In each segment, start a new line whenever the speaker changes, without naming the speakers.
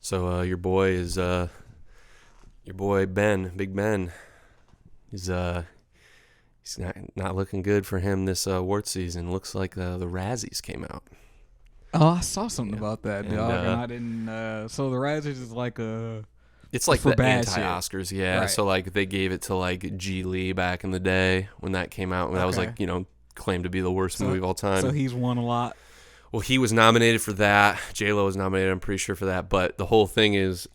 So your boy Ben, Big Ben. He's not looking good for him this award season. Looks like the Razzies came out.
Oh, I saw something
Yeah.
about that,
And,
dog, and I didn't. So the Razzies is like
It's like
for
the
bad shit.
anti-Oscars, yeah.
Right.
So like they gave it to like G Lee back in the day when that came out. That was
Okay.
like claimed to be the worst movie of all time.
So he's won a lot.
Well, he was nominated for that. J-Lo was nominated, I'm pretty sure, for that. But the whole thing is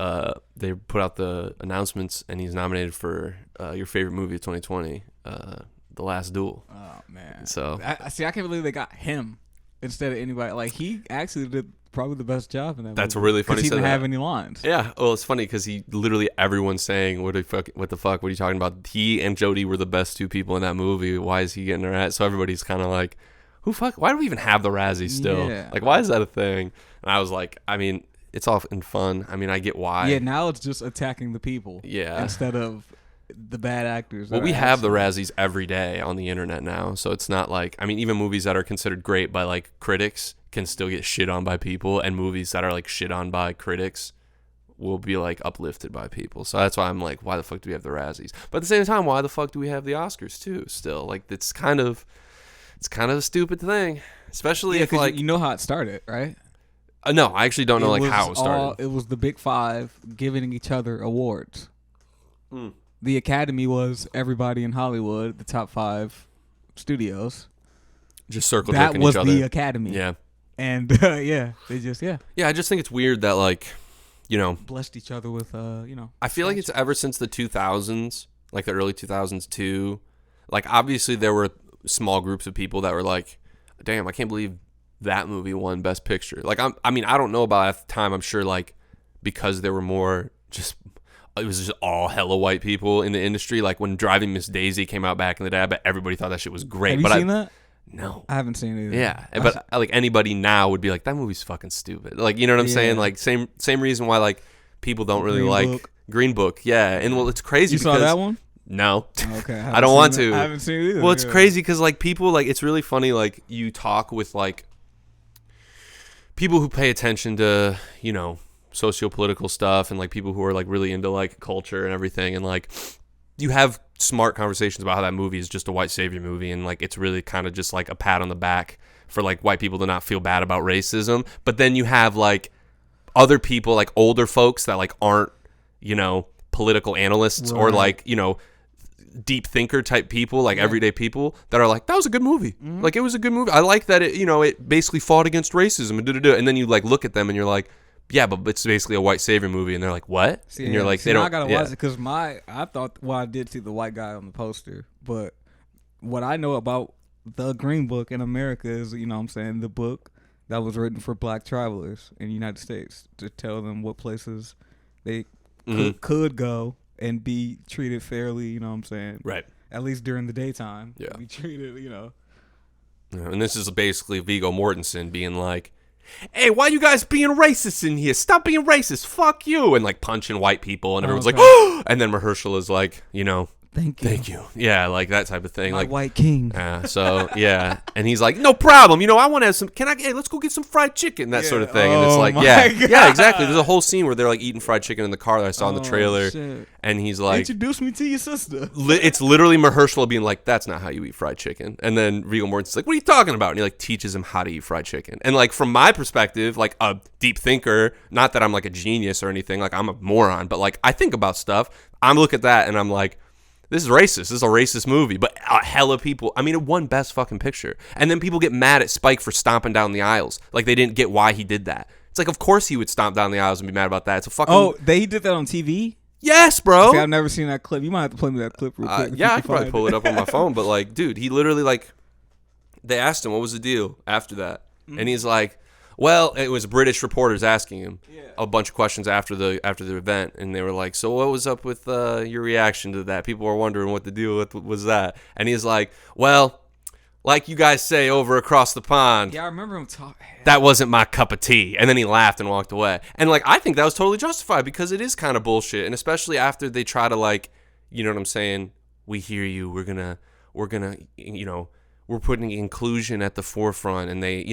they put out the announcements, and he's nominated for your favorite movie of 2020, The Last Duel.
Oh man.
So
I can't believe they got him instead of anybody. Like he actually did probably the best job in that.
That's
movie.
really funny.
'Cause he
you said
didn't
that.
have any lines.
Yeah, well, it's funny because he literally everyone's saying what the fuck, what are you talking about? He and Jodie were the best two people in that movie. Why is he getting her at? So everybody's kind of like, who fuck? Why do we even have the Razzies still?
Yeah.
Like, why is that a thing? And I was like, I mean, it's all in fun. I mean, I get why.
Yeah, now it's just attacking the people.
Yeah.
Instead of the bad actors.
Well,
that
we
are
have the
actually-
Razzies every day on the internet now, so it's not like, I mean, even movies that are considered great by like critics can still get shit on by people, and movies that are like shit on by critics will be like uplifted by people. So that's why I'm like, why the fuck do we have the Razzies? But at the same time, why the fuck do we have the Oscars too? Still, like, it's kind of a stupid thing, especially
Yeah,
if
'cause
like
you know how it started, right?
no, I actually don't know like
was
how it started.
It was the Big Five giving each other awards.
Hmm.
The Academy was everybody in Hollywood, the top 5 studios.
Just circle
That
jerking
was
each other.
the Academy.
Yeah,
And yeah, they just
yeah. I just think it's weird that like,
blessed each other with
I feel like it's ever since the 2000s, like the early 2000s too. Like, obviously there were small groups of people that were like, damn, I can't believe that movie won Best Picture. Like, I mean, I don't know about at the time. I'm sure like because there were more it was just all hella white people in the industry. Like when Driving Miss Daisy came out back in the day, I bet everybody thought that shit was great.
Have you
but
seen that?
No.
I haven't seen it either.
Yeah, but like anybody now would be like, that movie's fucking stupid. Like, you know what I'm saying?
Yeah.
Like same reason why like people don't really
Green
like
Book.
Green Book. Yeah, and well, it's crazy.
You saw that one?
No.
Okay.
I don't want to.
I haven't seen it either.
Well, it's
yeah.
crazy because like people, like, it's really funny. Like, you talk with like people who pay attention to socio-political stuff, and like people who are like really into like culture and everything, and like you have smart conversations about how that movie is just a white savior movie, and like it's really kind of just like a pat on the back for like white people to not feel bad about racism. But then you have like other people, like older folks that like aren't political analysts or
Right.
like deep thinker type people, like everyday people that are like, that was a good movie.
Mm-hmm.
Like, it was a good movie. I like that it basically fought against racism and da-da-da. And then you like look at them and you're like, yeah, but it's basically a white savior movie, and they're like, what?
See,
and you're like,
see,
they
now
don't.
I gotta
yeah.
watch it because I thought, well, I did see the white guy on the poster, but what I know about the Green Book in America is, what I'm saying, the book that was written for black travelers in the United States to tell them what places they could go and be treated fairly, you know what I'm saying?
Right.
At least during the daytime.
Yeah.
Be treated,
Yeah, and this is basically Viggo Mortensen being like, hey, why you guys being racist in here? Stop being racist. Fuck you. And like punching white people, and everyone's like, oh! And then Mahershala is like,
Thank you.
Yeah, like that type of thing.
My
like
white king.
so yeah, and he's like, no problem. I want to have some. Hey, let's go get some fried chicken, that sort of thing. And it's
Oh
like,
my
yeah,
God.
yeah, exactly. There's a whole scene where they're like eating fried chicken in the car that I saw in the trailer,
Shit.
and he's like,
Introduce me to your sister.
it's literally Mahershala being like, that's not how you eat fried chicken. And then Viggo Mortensen's like, what are you talking about? And he like teaches him how to eat fried chicken. And like from my perspective, like a deep thinker, not that I'm like a genius or anything, like I'm a moron, but like I think about stuff. I'm look at that and I'm like, this is racist. This is a racist movie. But hella people, I mean, it won Best Fucking Picture. And then people get mad at Spike for stomping down the aisles. Like they didn't get why he did that. It's like, of course he would stomp down the aisles and be mad about that. It's a fucking...
Oh, he did that on TV?
Yes, bro.
See, I've never seen that clip. You might have to play me that clip real quick. if
Yeah,
you
I could probably
find
pull it up on my phone. But like, dude, he literally like, they asked him what was the deal after that, and he's like, well, it was British reporters asking him a bunch of questions after the event, and they were like, so what was up with your reaction to that? People were wondering what the deal was that, and he's like, well, like you guys say over across the pond,
Yeah, I remember him talking.
that wasn't my cup of tea. And then he laughed and walked away. And like, I think that was totally justified because it is kind of bullshit. And especially after they try to like, you know what I'm saying? We hear you. We're gonna, we're putting inclusion at the forefront. And they,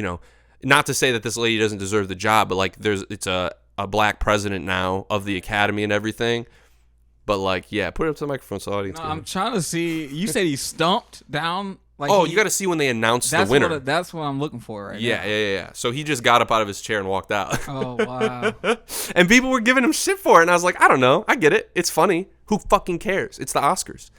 not to say that this lady doesn't deserve the job, but like it's a a black president now of the Academy and everything. But like, yeah, put it up to the microphone so the audience can.
I'm trying to see. You said he stumped down. Like
you got to see when they announce the winner.
That's what I'm looking for right now.
Yeah. So he just got up out of his chair and walked out.
Oh, wow.
And people were giving him shit for it. And I was like, I don't know. I get it. It's funny. Who fucking cares? It's the Oscars.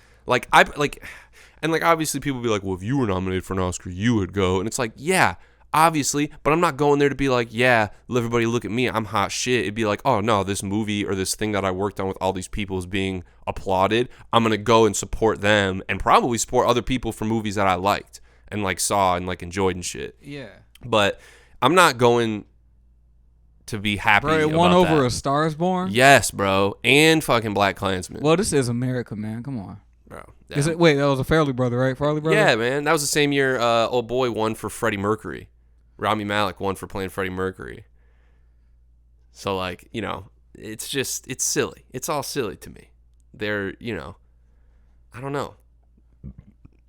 And obviously people be like, well, if you were nominated for an Oscar, you would go. And it's like, yeah, obviously. But I'm not going there to be like, yeah, everybody look at me. I'm hot shit. It'd be like, oh, no, this movie or this thing that I worked on with all these people is being applauded. I'm going to go and support them and probably support other people for movies that I liked and like saw and like enjoyed and shit.
Yeah.
But I'm not going to be happy
bro, it
about
won over
that.
A Star Is Born?
Yes, bro. And fucking Black Klansman.
Well, this is America, man. Come on.
Bro. Yeah.
Is it? Wait, that was a Farley brother, right? Farley brother?
Yeah, man. That was the same year old boy won for Freddie Mercury. Rami Malek won for playing Freddie Mercury. So, like, you know, it's silly. It's all silly to me. They're, you know, I don't know.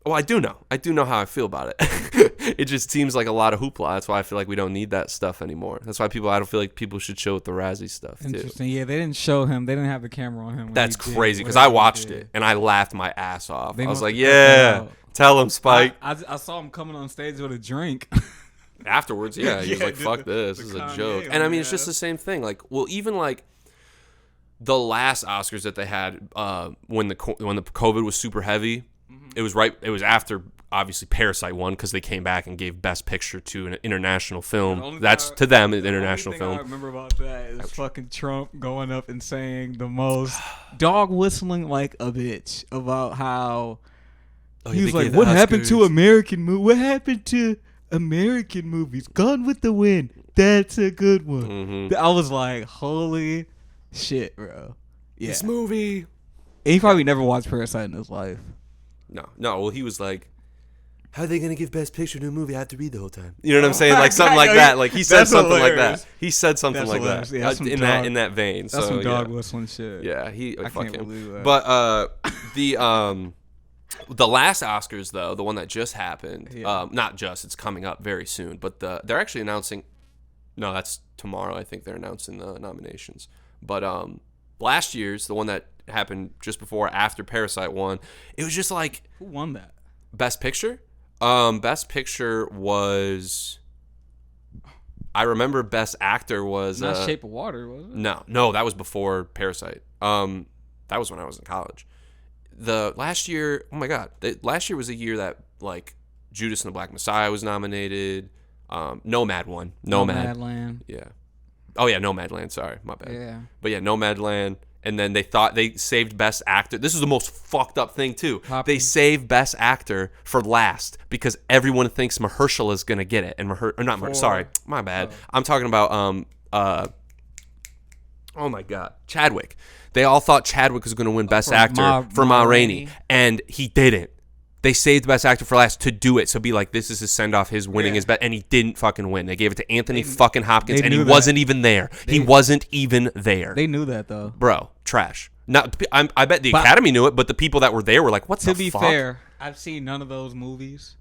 Well, I do know. I do know how I feel about it. It just seems like a lot of hoopla. That's why I feel like we don't need that stuff anymore. That's why I don't feel like people should show with the Razzie stuff, too.
Interesting. Yeah, they didn't show him. They didn't have the camera on him.
That's crazy because I watched it and I laughed my ass off. I was like, yeah,
yeah,
tell him, Spike.
I saw him coming on stage with a drink.
Afterwards, yeah, he was like, fuck this. This is a joke. And I mean, it's just the same thing. Like, well, even like the last Oscars that they had when the COVID was super heavy, it was after obviously Parasite won because they came back and gave Best Picture to an international film. That's to them an international film.
I remember about that is fucking Trump going up and saying the most dog whistling like a bitch about how he was like, "What happened to American movie? What happened to American movies? Gone with the Wind. That's a good one."
Mm-hmm.
I was like, "Holy shit, bro!" Yeah.
This movie.
And he probably never watched Parasite in his life.
No. Well, he was like, how are they going to give Best Picture to a movie I have to read the whole time? You know what I'm saying? Like something like that. Like he said something like that. He said something like that. Yeah, in that vein.
That's
so,
some dog whistling shit.
Yeah,
I
fuck
can't
him.
believe that.
But the last Oscars though, the one that just happened, not just, it's coming up very soon, but they're actually announcing. No, that's tomorrow. I think they're announcing the nominations. But last year's, the one that happened just before after Parasite won, it was just like,
who won that?
Best Picture? Best Picture was, I remember Best Actor was
not Shape of Water, was it?
No, that was before Parasite. That was when I was in college. The last year, oh my god, last year was a year that like Judas and the Black Messiah was nominated. Nomad won.
Nomadland.
Yeah. Oh yeah, Nomadland. Sorry, my bad.
Yeah.
But yeah, Nomadland. And then they thought they saved Best Actor. This is the most fucked up thing too. They saved Best Actor for last because everyone thinks Mahershala is gonna get it, and my bad. I'm talking about oh my god, Chadwick. They all thought Chadwick was gonna win Best Actor for Ma Rainey, and he didn't. They saved Best Actor for last to do it. So be like, this is his send off, his winning his bet, and he didn't fucking win. They gave it to Anthony fucking Hopkins, and he wasn't even there. He wasn't even there.
They knew that though,
bro. Trash. I bet the Academy knew it, but the people that were there were like, "What the fuck?" To be
fair, I've seen none of those movies.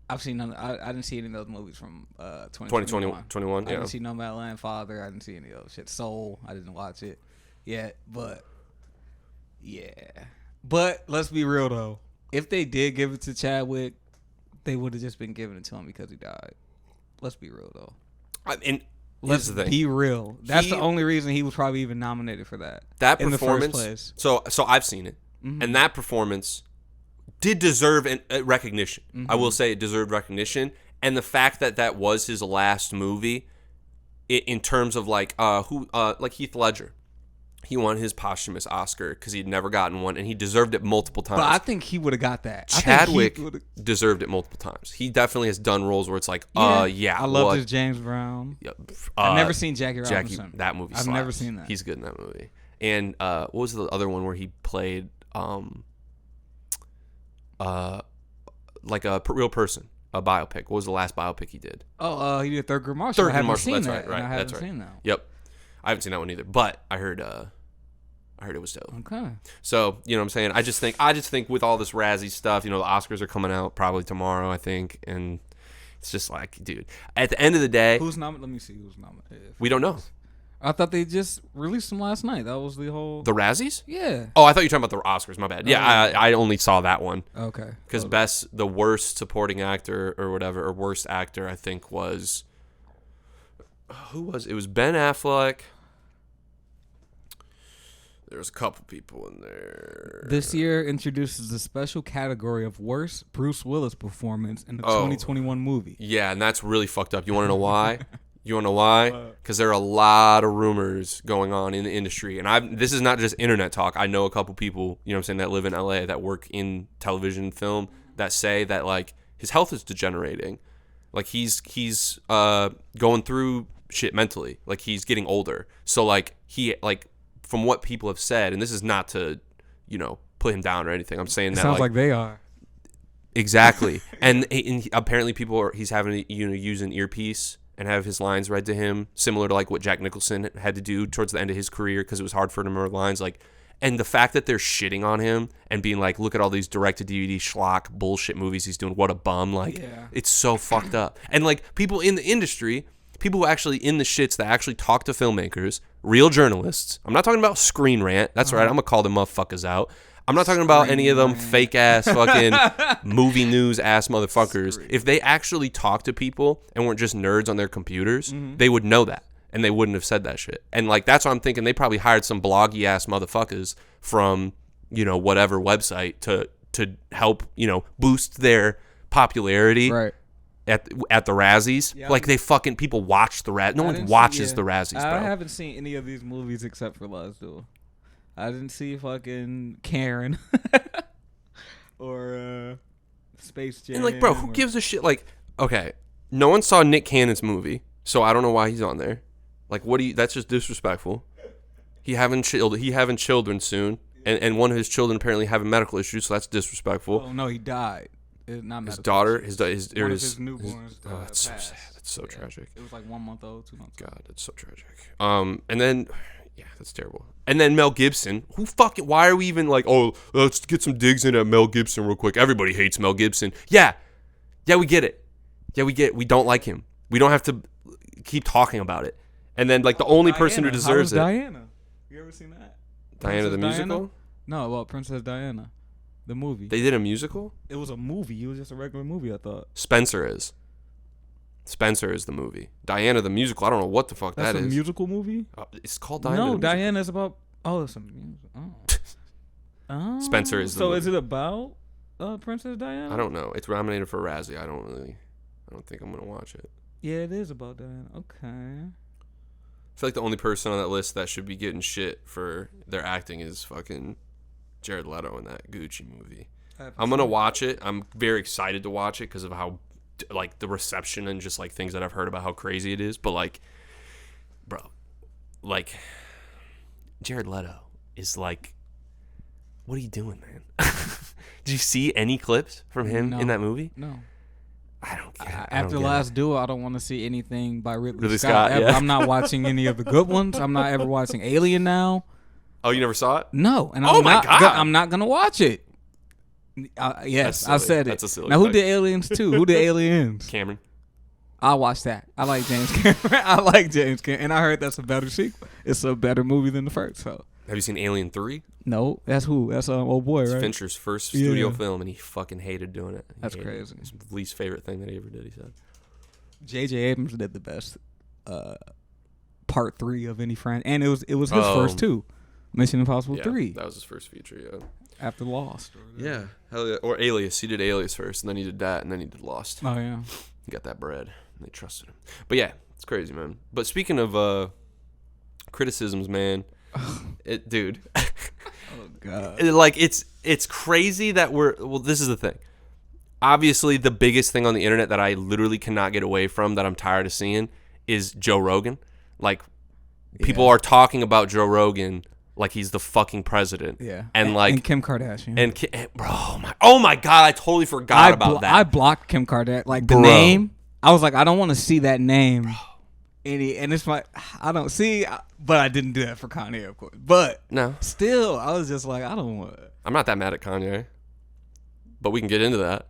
I've seen none. I didn't see any of those movies from 2021.
Yeah.
I didn't see Nomadland, Father. I didn't see any of those shit. Soul. I didn't watch it yet, but yeah. But let's be real though. If they did give it to Chadwick, they would have just been giving it to him because he died. Let's be real though. Let's be real. That's the only reason he was probably even nominated for that.
That performance.
In the first place.
So I've seen it, and that performance did deserve recognition. I will say it deserved recognition, and the fact that was his last movie, in terms of like like Heath Ledger. He won his posthumous Oscar because he'd never gotten one, and he deserved it multiple times.
But I think he would have got that.
Chadwick deserved it multiple times. He definitely has done roles where it's like, I
love this James Brown. I've never seen Jackie Robinson.
That movie slaps.
I've never seen that.
He's good in that movie. And what was the other one where he played like a real person, a biopic? What was the last biopic he did?
Oh, he did Third Degree Marshall.
Third Degree Marshall. That's right.
I haven't seen that.
Yep. I haven't seen that one either, but I heard it was dope.
Okay.
So, you know what I'm saying? I just think with all this Razzie stuff, you know, the Oscars are coming out probably tomorrow, I think, and it's just like, dude, at the end of the day,
who's nominated? Let me see who's nominated.
We don't know.
I thought they just released them last night. That was the whole.
The Razzies?
Yeah.
Oh, I thought you were talking about the Oscars. My bad. Yeah, I only saw that one.
Okay.
Because the worst supporting actor or whatever, or worst actor, I think was. Who was it? Was Ben Affleck. There was a couple people in there.
This year introduces the special category of worst Bruce Willis performance in the 2021 movie.
Yeah, and that's really fucked up. You want to know why? You want to know why? Because there are a lot of rumors going on in the industry. And this is not just internet talk. I know a couple people, you know what I'm saying, that live in LA that work in television film that say that, like, his health is degenerating. Like, he's going through shit mentally. Like, he's getting older. So, like, from what people have said, and this is not to, put him down or anything. I'm saying that
sounds like they are.
Exactly. and apparently he's having to use an earpiece and have his lines read to him, similar to like what Jack Nicholson had to do towards the end of his career because it was hard for him to remember lines. Like, and the fact that they're shitting on him and being like, look at all these direct-to-DVD schlock bullshit movies he's doing. What a bum. Like, It's so fucked up. And like people in the industry, people who actually in the shits that actually talk to filmmakers, real journalists. I'm not talking about Screen Rant. That's right. I'm going to call them motherfuckers out. I'm not talking about any of them fake ass fucking movie news ass motherfuckers. If they actually talk to people and weren't just nerds on their computers, they would know that. And they wouldn't have said that shit. And like that's what I'm thinking. They probably hired some bloggy ass motherfuckers from, whatever website to help, boost their popularity.
Right.
At the Razzies. Yeah. Like they fucking people watch the Razzies. No one watches the Razzies, bro.
I haven't seen any of these movies except for Last Duel. I didn't see fucking Karen or Space Jam.
And like, bro, who gives a shit? Like, okay, no one saw Nick Cannon's movie, so I don't know why he's on there. Like, that's just disrespectful. He having children soon, and one of his children apparently having medical issues, so that's disrespectful.
Oh no, he died. Not
his daughter, his
newborns.
That's so sad. That's so tragic.
It was like 1 month old, 2 months.
God, that's so tragic. And then, yeah, that's terrible. And then Mel Gibson. Why are we even like, oh, let's get some digs in at Mel Gibson real quick. Everybody hates Mel Gibson. Yeah, we get it. Yeah, we get it. We don't like him. We don't have to keep talking about it. And then like the only person who deserves it.
Diana. You ever seen that?
Diana the musical?
Diana? No, well, Princess Diana. The movie.
They did a musical?
It was a movie. It was just a regular movie, I thought.
Spencer is the movie. Diana the musical, I don't know what the fuck that is.
That's a musical movie?
It's called Diana.
No, Diana's about... Oh, it's a musical. Oh.
Spencer is the movie.
So is it about Princess Diana?
I don't know. It's nominated for a Razzie. I don't think I'm going to watch it.
Yeah, it is about Diana. Okay.
I feel like the only person on that list that should be getting shit for their acting is fucking Jared Leto in that Gucci movie. I'm gonna watch it. I'm very excited to watch it because of how, like, the reception and just like things that I've heard about how crazy it is. But like, bro, like, Jared Leto is like, what are you doing, man? Did you see any clips from him in that movie?
No.
I don't get it.
After Last Duel, I don't want to see anything by Ridley Scott ever. Yeah. I'm not watching any of the good ones. I'm not ever watching Alien now.
Oh, you never saw it?
No. And I'm not going to watch it. Yes, I said it.
That's a silly
now, who did Aliens 2? Who did Aliens?
Cameron.
I'll watch that. I like James Cameron. And I heard that's a better sequel. It's a better movie than the first. So.
Have you seen Alien 3?
No. That's who? That's old boy, right?
It's Fincher's first studio film, and he fucking hated doing it.
That's crazy.
It's his least favorite thing that he ever did, he said.
J.J. Abrams did the best part 3 of any franchise. And it was his first too. Mission Impossible 3.
That was his first feature, yeah.
After Lost.
Yeah. Hell yeah. Or Alias. He did Alias first, and then he did that, and then he did Lost.
Oh, yeah.
He got that bread, and they trusted him. But yeah, it's crazy, man. But speaking of criticisms, man, dude.
Oh, God.
Like, it's crazy that this is the thing. Obviously, the biggest thing on the internet that I literally cannot get away from that I'm tired of seeing is Joe Rogan. Like, people are talking about Joe Rogan like he's the fucking president.
Yeah.
And
Kim Kardashian.
Oh my God, I totally forgot about that.
I blocked Kim Kardashian. Like, the name, I was like, I don't want to see that name. And it's like, I don't see, but I didn't do that for Kanye, of course. But
no,
still, I was just like, I don't want it.
I'm not that mad at Kanye, but we can get into that.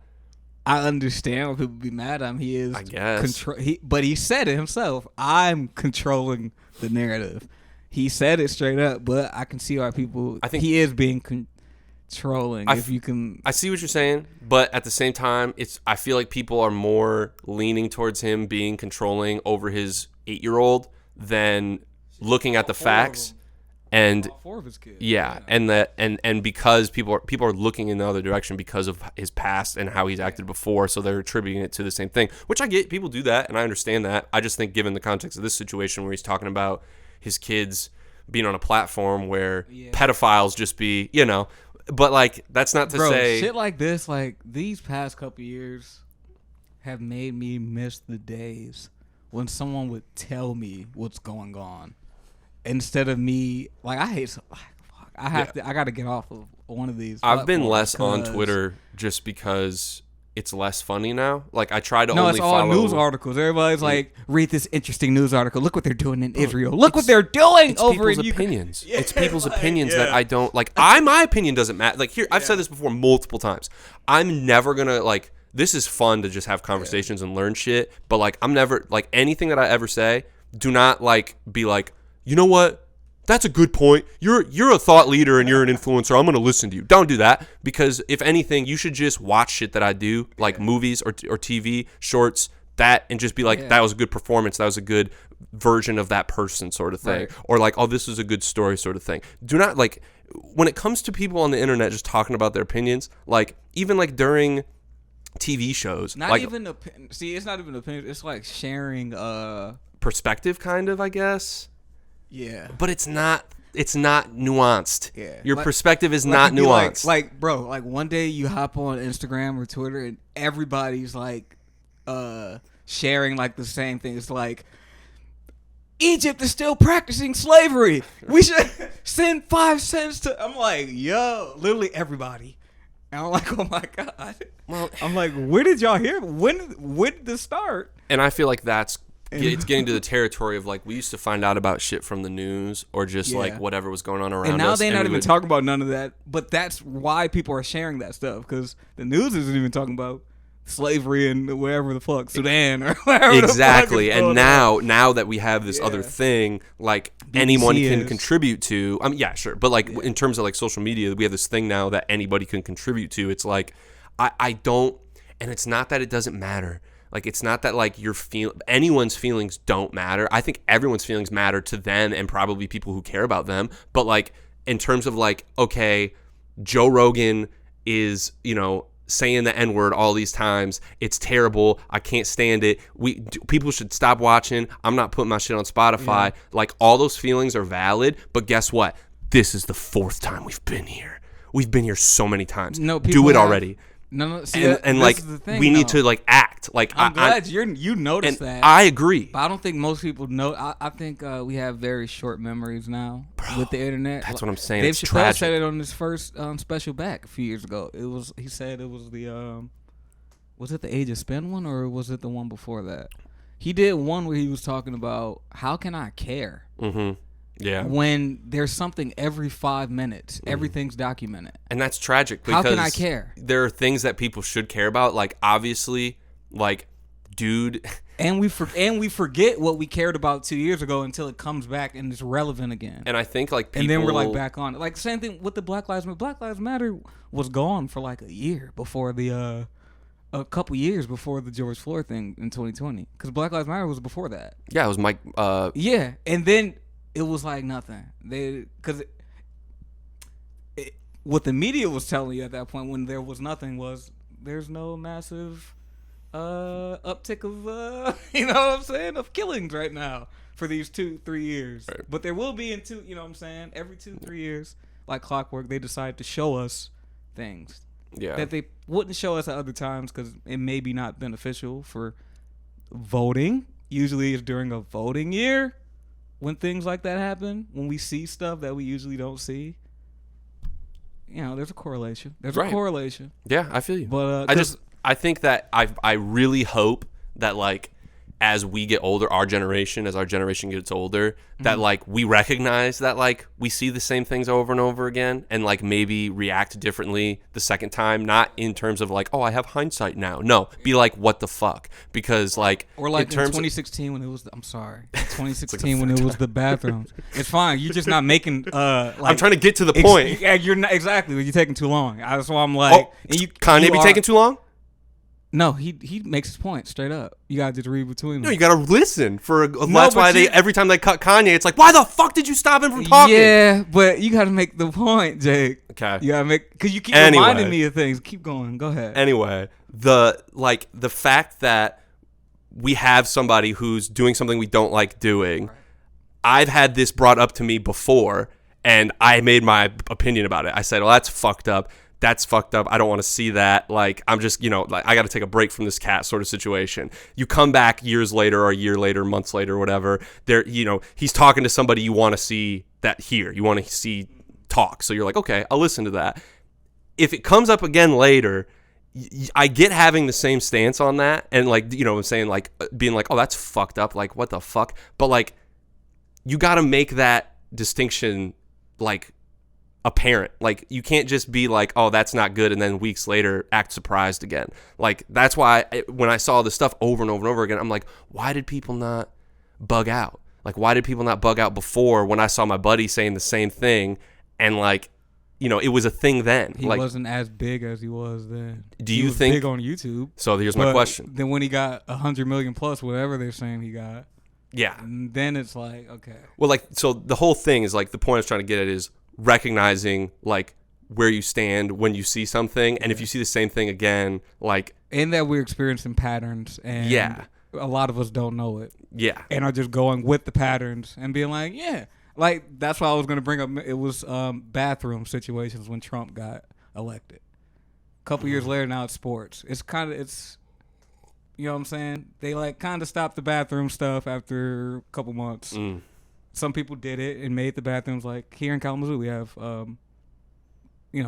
I understand why people be mad at him. He is,
I guess.
But he said it himself. I'm controlling the narrative. He said it straight up, but I can see why people. I think he is being controlling. If you can,
I see what you're saying, but at the same time, I feel like people are more leaning towards him being controlling over his 8-year-old than looking at the facts. And
4 of his kids.
Yeah, and because people are looking in the other direction because of his past and how he's acted before, so they're attributing it to the same thing, which I get. People do that, and I understand that. I just think given the context of this situation where he's talking about his kids being on a platform where pedophiles just be, but like that's not to say
shit like this. Like these past couple years have made me miss the days when someone would tell me what's going on. Instead of me, like I got to get off of one of these.
I've been less on Twitter just because it's less funny now. Like I try to only follow.
No, it's all news articles. Everybody's like, read this interesting news article. Look what they're doing in Israel. Look what they're doing over in Ukraine.
Opinions. Yeah, it's people's opinions that I don't like. My opinion doesn't matter. Like here, I've said this before multiple times. I'm never gonna like. This is fun to just have conversations and learn shit. But like, I'm never like anything that I ever say. Do not like be like. You know what? That's a good point. You're a thought leader and you're an influencer. I'm going to listen to you. Don't do that because if anything, you should just watch shit that I do, like movies or TV, shorts, that, and just be like, that was a good performance. That was a good version of that person sort of thing. Right. Or like, oh, this was a good story sort of thing. Do not like, when it comes to people on the internet just talking about their opinions, like even like during TV shows.
Not like, even, see, it's not even opinion. It's like sharing
perspective kind of, I guess.
Yeah,
but it's not nuanced.
Yeah,
your perspective is not nuanced.
Like, bro, like one day you hop on Instagram or Twitter and everybody's like, sharing like the same thing. It's like, Egypt is still practicing slavery. We should send 5 cents to. I'm like, yo, literally everybody. And I'm like, oh my god. Well, I'm like, where did y'all hear? When did this start?
And I feel like it's getting to the territory of like we used to find out about shit from the news or just like whatever was going on around us.
And now they're not even talking about none of that. But that's why people are sharing that stuff because the news isn't even talking about slavery and wherever the fuck, Sudan or wherever.
Exactly.
The fuck
and now that we have this other thing, like BBC anyone can contribute to. Yeah, sure. But like in terms of like social media, we have this thing now that anybody can contribute to. It's like I don't, and it's not that it doesn't matter. Like, it's not that, like, anyone's feelings don't matter. I think everyone's feelings matter to them and probably people who care about them. But, like, in terms of, like, okay, Joe Rogan is, saying the N-word all these times. It's terrible. I can't stand it. People should stop watching. I'm not putting my shit on Spotify. Yeah. Like, all those feelings are valid. But guess what? This is the 4th time we've been here. We've been here so many times. Do it already.
No. See,
and like we need to like act. Like
I'm glad you noticed that.
I agree,
but I don't think most people know. I think we have very short memories now with the internet.
That's what I'm saying.
Dave Chappelle said it on his first special back a few years ago. He said it was the was it the Age of Spin one or was it the one before that? He did one where he was talking about how can I care.
Mm-hmm. Yeah.
When there's something every 5 minutes, everything's documented.
And that's tragic because
how can I care?
There are things that people should care about, like obviously, like dude.
And we forget what we cared about 2 years ago until it comes back and it's relevant again.
And I think like people,
and then we're like back on it. Like same thing with the Black Lives Matter. Black Lives Matter was gone for like a year before a couple years before the George Floyd thing in 2020. Because Black Lives Matter was before that.
Yeah, it was Mike.
Yeah, and then. It was like nothing. Because what the media was telling you at that point when there was nothing was there's no massive uptick of you know what I'm saying, of killings right now for these 2-3 years. Right. But there will be in you know what I'm saying, every 2-3 years, like clockwork, they decide to show us things that they wouldn't show us at other times because it may be not beneficial for voting. Usually it's during a voting year. When things like that happen, when we see stuff that we usually don't see, there's a correlation. There's a correlation.
Yeah, I feel you.
But
I think that I really hope that like as we get older, our generation gets older, that like we recognize that like we see the same things over and over again, and like maybe react differently the second time, not in terms of like, oh, I have hindsight now. No, be like, what the fuck? Because like,
or like in 2016 when it was, I'm sorry, 2016 when it was the bathrooms. It's fine. You're just not making. Like,
I'm trying to get to the point.
Yeah, you're not exactly. You're taking too long. That's why I'm like,
Kanye be taking too long?
No, he makes his point straight up. You gotta just read between them.
No, you gotta listen for. That's why every time they cut Kanye, it's like, why the fuck did you stop him from talking?
Yeah, but you gotta make the point, Jake.
Okay.
You gotta make, because you keep reminding me of things. Keep going. Go ahead.
Anyway, the fact that we have somebody who's doing something we don't like doing. Right. I've had this brought up to me before, and I made my opinion about it. I said, well, that's fucked up. That's fucked up. I don't want to see that. Like, I'm just, like, I got to take a break from this cat sort of situation. You come back years later or a year later, months later, whatever. There, he's talking to somebody you want to see that here. You want to see talk. So you're like, okay, I'll listen to that. If it comes up again later, I get having the same stance on that. And like, I'm saying, like, being like, oh, that's fucked up. Like, what the fuck? But like, you got to make that distinction, like, apparent. Like, you can't just be like, oh, that's not good, and then weeks later act surprised again. Like, that's why when I saw this stuff over and over and over again, I'm like, why did people not bug out? Like, why did people not bug out before when I saw my buddy saying the same thing, and like, it was a thing then.
He
like,
wasn't as big as he was then.
He was big
on YouTube?
So here's my question.
Then when he got 100 million plus, whatever they're saying he got,
yeah,
and then it's like, okay.
Well, like, so the whole thing is like, the point I was trying to get at is recognizing like where you stand when you see something, and if you see the same thing again, like, and
that we're experiencing patterns, and a lot of us don't know it, and are just going with the patterns and being like, like, that's why I was going to bring up, it was bathroom situations when Trump got elected. A couple years later, now it's sports. It's you know what I'm saying, they like kind of stopped the bathroom stuff after a couple months. Some people did it and made the bathrooms, like here in Kalamazoo, we have,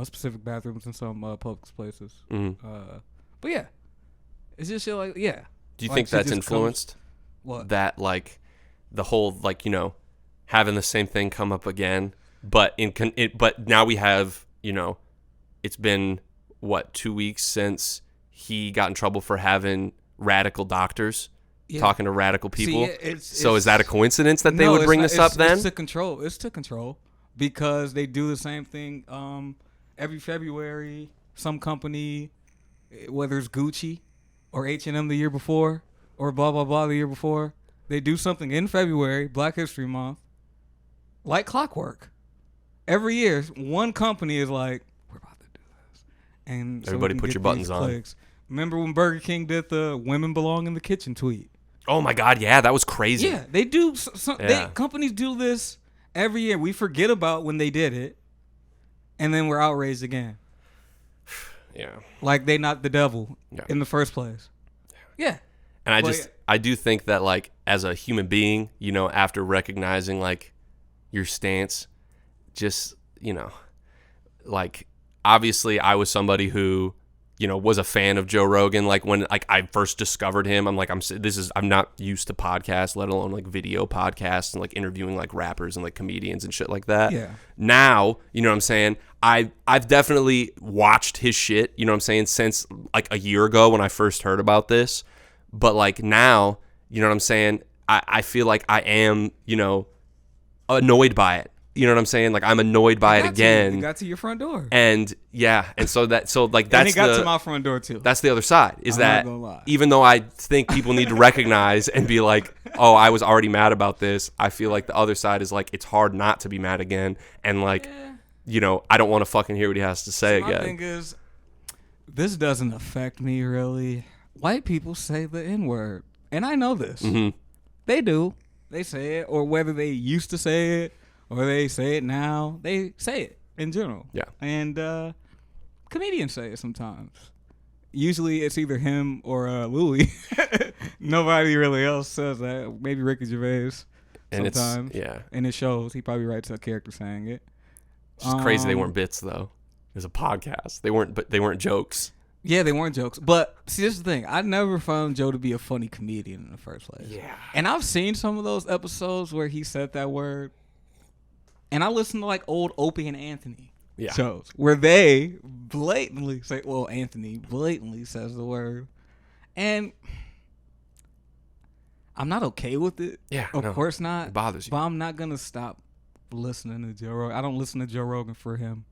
specific bathrooms in some public places. But yeah, it's just shit like, yeah.
Do you think that's influenced?
What?
That, like, the whole, like, having the same thing come up again, but but now we have, it's been, 2 weeks since he got in trouble for having radical doctors. Talking to radical people. See, is that a coincidence that they would bring this up then?
It's to control because they do the same thing every February. Some company, whether it's Gucci or H&M the year before or blah, blah, blah the year before, they do something in February, Black History Month, like clockwork. Every year, one company is like, we're about to do this. And
everybody put your buttons on.
Clicks. Remember when Burger King did the women belong in the kitchen tweet?
Oh my God, yeah, that was crazy.
Yeah, they do. Companies do this every year. We forget about when they did it, and then we're outraged again.
Yeah,
like they not the devil in the first place. Yeah,
and I do think that, like, as a human being, after recognizing like your stance, just like, obviously I was somebody who, was a fan of Joe Rogan. Like, when like I first discovered him, I'm like, I'm not used to podcasts, let alone like video podcasts and like interviewing like rappers and like comedians and shit like that.
Yeah.
Now, you know what I'm saying? I've definitely watched his shit, you know what I'm saying, since like a year ago when I first heard about this. But like now, you know what I'm saying? I feel like I am, annoyed by it. You know what I'm saying? Like, I'm annoyed by it again.
You got to your front door.
And so that's
and it got to my front door too.
That's the other side. Is that even though I think people need to recognize and be like, oh, I was already mad about this, I feel like the other side is like, it's hard not to be mad again. And like, I don't want to fucking hear what he has to say again.
My thing is, this doesn't affect me really. White people say the N-word. And I know this. Mm-hmm. They do. They say it. Or whether they used to say it, or they say it now, they say it in general.
Yeah.
And comedians say it sometimes. Usually it's either him or Louis. Nobody really else says that. Maybe Ricky Gervais sometimes. And it shows. He probably writes a character saying it.
It's just crazy they weren't bits, though. It was a podcast. They weren't jokes.
Yeah, they weren't jokes. But see, this is the thing. I never found Joe to be a funny comedian in the first place.
Yeah.
And I've seen some of those episodes where he said that word. And I listened to like old Opie and Anthony shows where they blatantly say, well, Anthony blatantly says the word. And I'm not okay with it.
Yeah.
Of course not.
It bothers you.
But I'm not going to stop listening to Joe Rogan. I don't listen to Joe Rogan for him.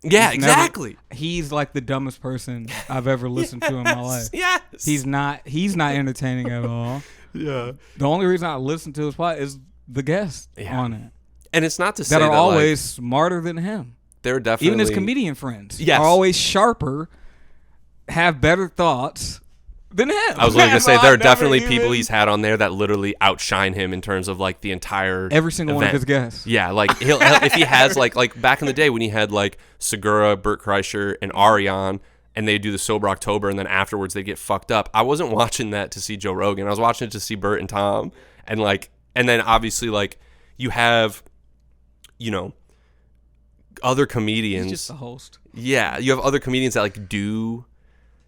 Yeah, exactly.
He's like the dumbest person I've ever listened to in my life.
Yes.
He's not entertaining at all.
Yeah.
The only reason I listen to his pod is the guests on it.
And it's not to say
that are
that
always smarter than him.
They're definitely
even his comedian friends
yes.
are always sharper, have better thoughts than him.
I was literally gonna say there are definitely people he's had on there that literally outshine him in terms of like the entire
every single
event.
one of his guests.
Yeah, like he'll if he has like back in the day when he had like Segura, Bert Kreischer, and Ariane, and they do the Sober October, and then afterwards they get fucked up. I wasn't watching that to see Joe Rogan. I was watching it to see Bert and Tom, and then obviously like you have, you know, other comedians.
He's just the host.
Yeah, you have other comedians that like do,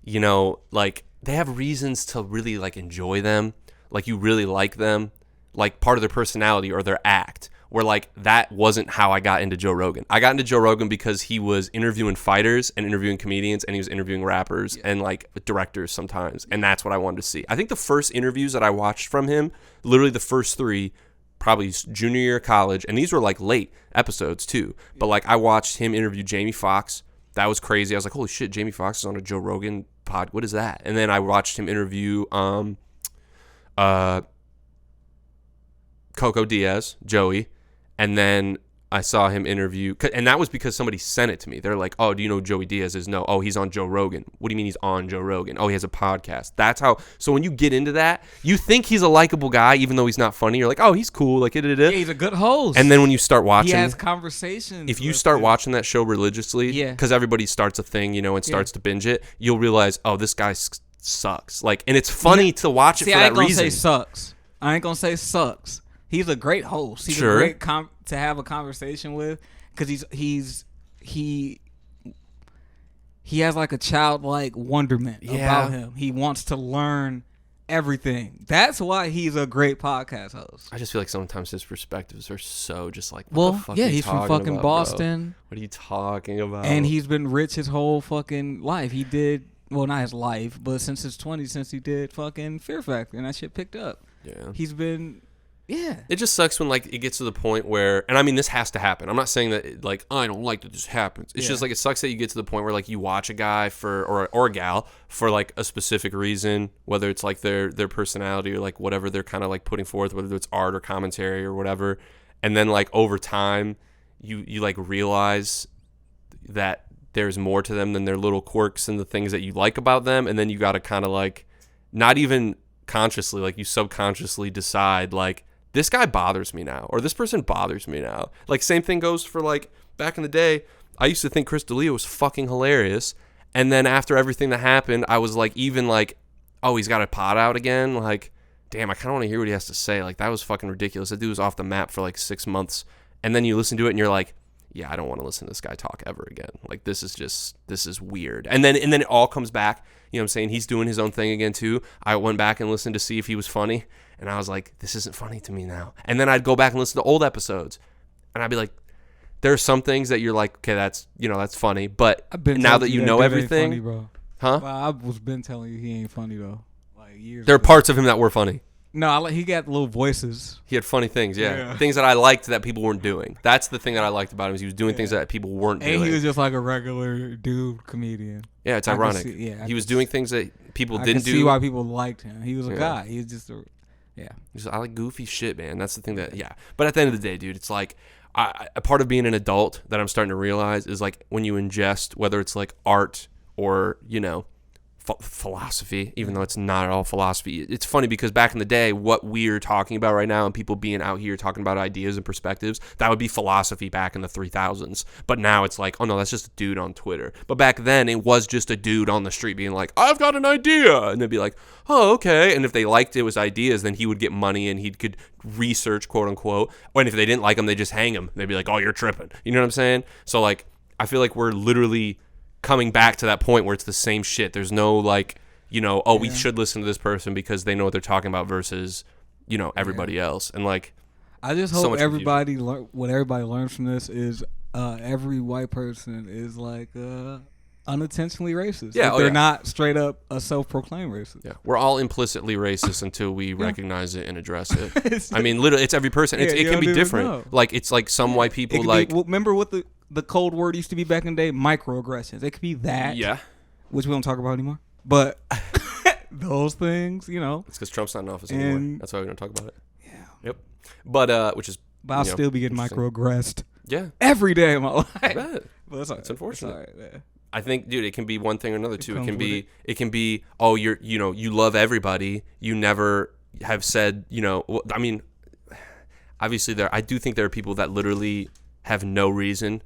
you know, like they have reasons to really like enjoy them, like you really like them, like part of their personality or their act. Where like that wasn't how I got into Joe Rogan. I got into Joe Rogan because he was interviewing fighters and interviewing comedians, and he was interviewing rappers and like directors sometimes, and that's what I wanted to see. I think the first interviews that I watched from him, literally the first 3, probably junior year of college, and these were like late episodes too. But like I watched him interview Jamie Foxx. That was crazy. I was like, holy shit, Jamie Foxx is on a Joe Rogan pod. What is that? And then I watched him interview Coco Diaz, Joey. And then I saw him interview, and that was because somebody sent it to me. They're like, oh, do you know who Joey Diaz is? No. Oh, he's on Joe Rogan. What do you mean he's on Joe Rogan? Oh, he has a podcast. That's how. So when you get into that, you think he's a likable guy, even though he's not funny. You're like, oh, he's cool. Like,
yeah, he's a good host.
And then when you start watching,
he has conversations.
If you start watching that show religiously, because everybody starts a thing, you know, and starts to binge it, you'll realize, oh, this guy sucks. Like, and it's funny to watch it for that reason.
I ain't gonna say sucks. I ain't gonna say sucks. He's a great host. He's a great to have a conversation with, because he has like a childlike wonderment about him. He wants to learn everything. That's why he's a great podcast host.
I just feel like sometimes his perspectives are so just like,
what
the fuck
he's from fucking
about,
Boston.
Bro? What are you talking about?
And he's been rich his whole fucking life. He did, well, not his life, but since his 20s, since he did fucking Fear Factor, and that shit picked up.
Yeah.
He's been... Yeah.
It just sucks when like it gets to the point where, and I mean this has to happen. I'm not saying that like I don't like that this happens. It's just like it sucks that you get to the point where like you watch a guy or a gal for like a specific reason, whether it's like their personality or like whatever they're kind of like putting forth, whether it's art or commentary or whatever, and then like over time you like realize that there's more to them than their little quirks and the things that you like about them, and then you got to kind of like not even consciously, like you subconsciously decide like, this guy bothers me now, or this person bothers me now. Like, same thing goes for, like, back in the day, I used to think Chris D'Elia was fucking hilarious, and then after everything that happened, I was, like, even, like, oh, he's got a pod out again? Like, damn, I kind of want to hear what he has to say. Like, that was fucking ridiculous. That dude was off the map for, like, 6 months, and then you listen to it, and you're like, yeah, I don't want to listen to this guy talk ever again. Like, this is weird. And then it all comes back. You know what I'm saying? He's doing his own thing again, too. I went back and listened to see if he was funny. And I was like, this isn't funny to me now. And then I'd go back and listen to old episodes. And I'd be like, there are some things that you're like, okay, that's funny. But now that you know everything.
Funny, bro.
Huh?
Well, I was been telling you he ain't funny, though. Like years
there are
ago.
parts of him that were funny.
No, he got little voices.
He had funny things, yeah. Things that I liked that people weren't doing. That's the thing that I liked about him, is he was doing things that people weren't doing.
And he was just like a regular dude comedian.
Yeah, it's ironic. He was doing things that people didn't do.
I see why people liked him. He was a guy. He was just a... Yeah.
I like goofy shit, man. That's the thing that, But at the end of the day, dude, it's like, a part of being an adult that I'm starting to realize is like when you ingest, whether it's like art or, you know, philosophy, even though it's not at all philosophy. It's funny because back in the day, what we're talking about right now and people being out here talking about ideas and perspectives, that would be philosophy back in the 3000s. But now it's like, oh no, that's just a dude on Twitter. But back then it was just a dude on the street being like, I've got an idea. And they'd be like, oh, okay. And if they liked it was ideas, then he would get money and he could research, quote unquote. And if they didn't like him, they just hang him. They'd be like, oh, you're tripping. You know what I'm saying? So like, I feel like we're literally coming back to that point where it's the same shit. There's no like, we should listen to this person because they know what they're talking about versus, everybody else. And like,
I just hope everybody what everybody learns from this is every white person is like unintentionally racist.
Yeah,
they're not straight up a self-proclaimed racist.
Yeah, we're all implicitly racist until we recognize it and address it. I mean, literally, it's every person. It can be different. Know. Like it's like some white people like.
Remember what the cold word used to be back in the day? Microaggressions. It could be that.
Yeah.
Which we don't talk about anymore. But those things,
It's because Trump's not in office anymore. That's why we don't talk about it.
Yeah.
Yep. But which is.
But I'll still be getting microaggressed.
Yeah.
Every day of my life.
I bet.
But it's
unfortunate.
It's all right, man.
I think, dude, it can be one thing or another too. It can be, oh, you love everybody. You never have said, I mean, obviously I do think there are people that literally have no reason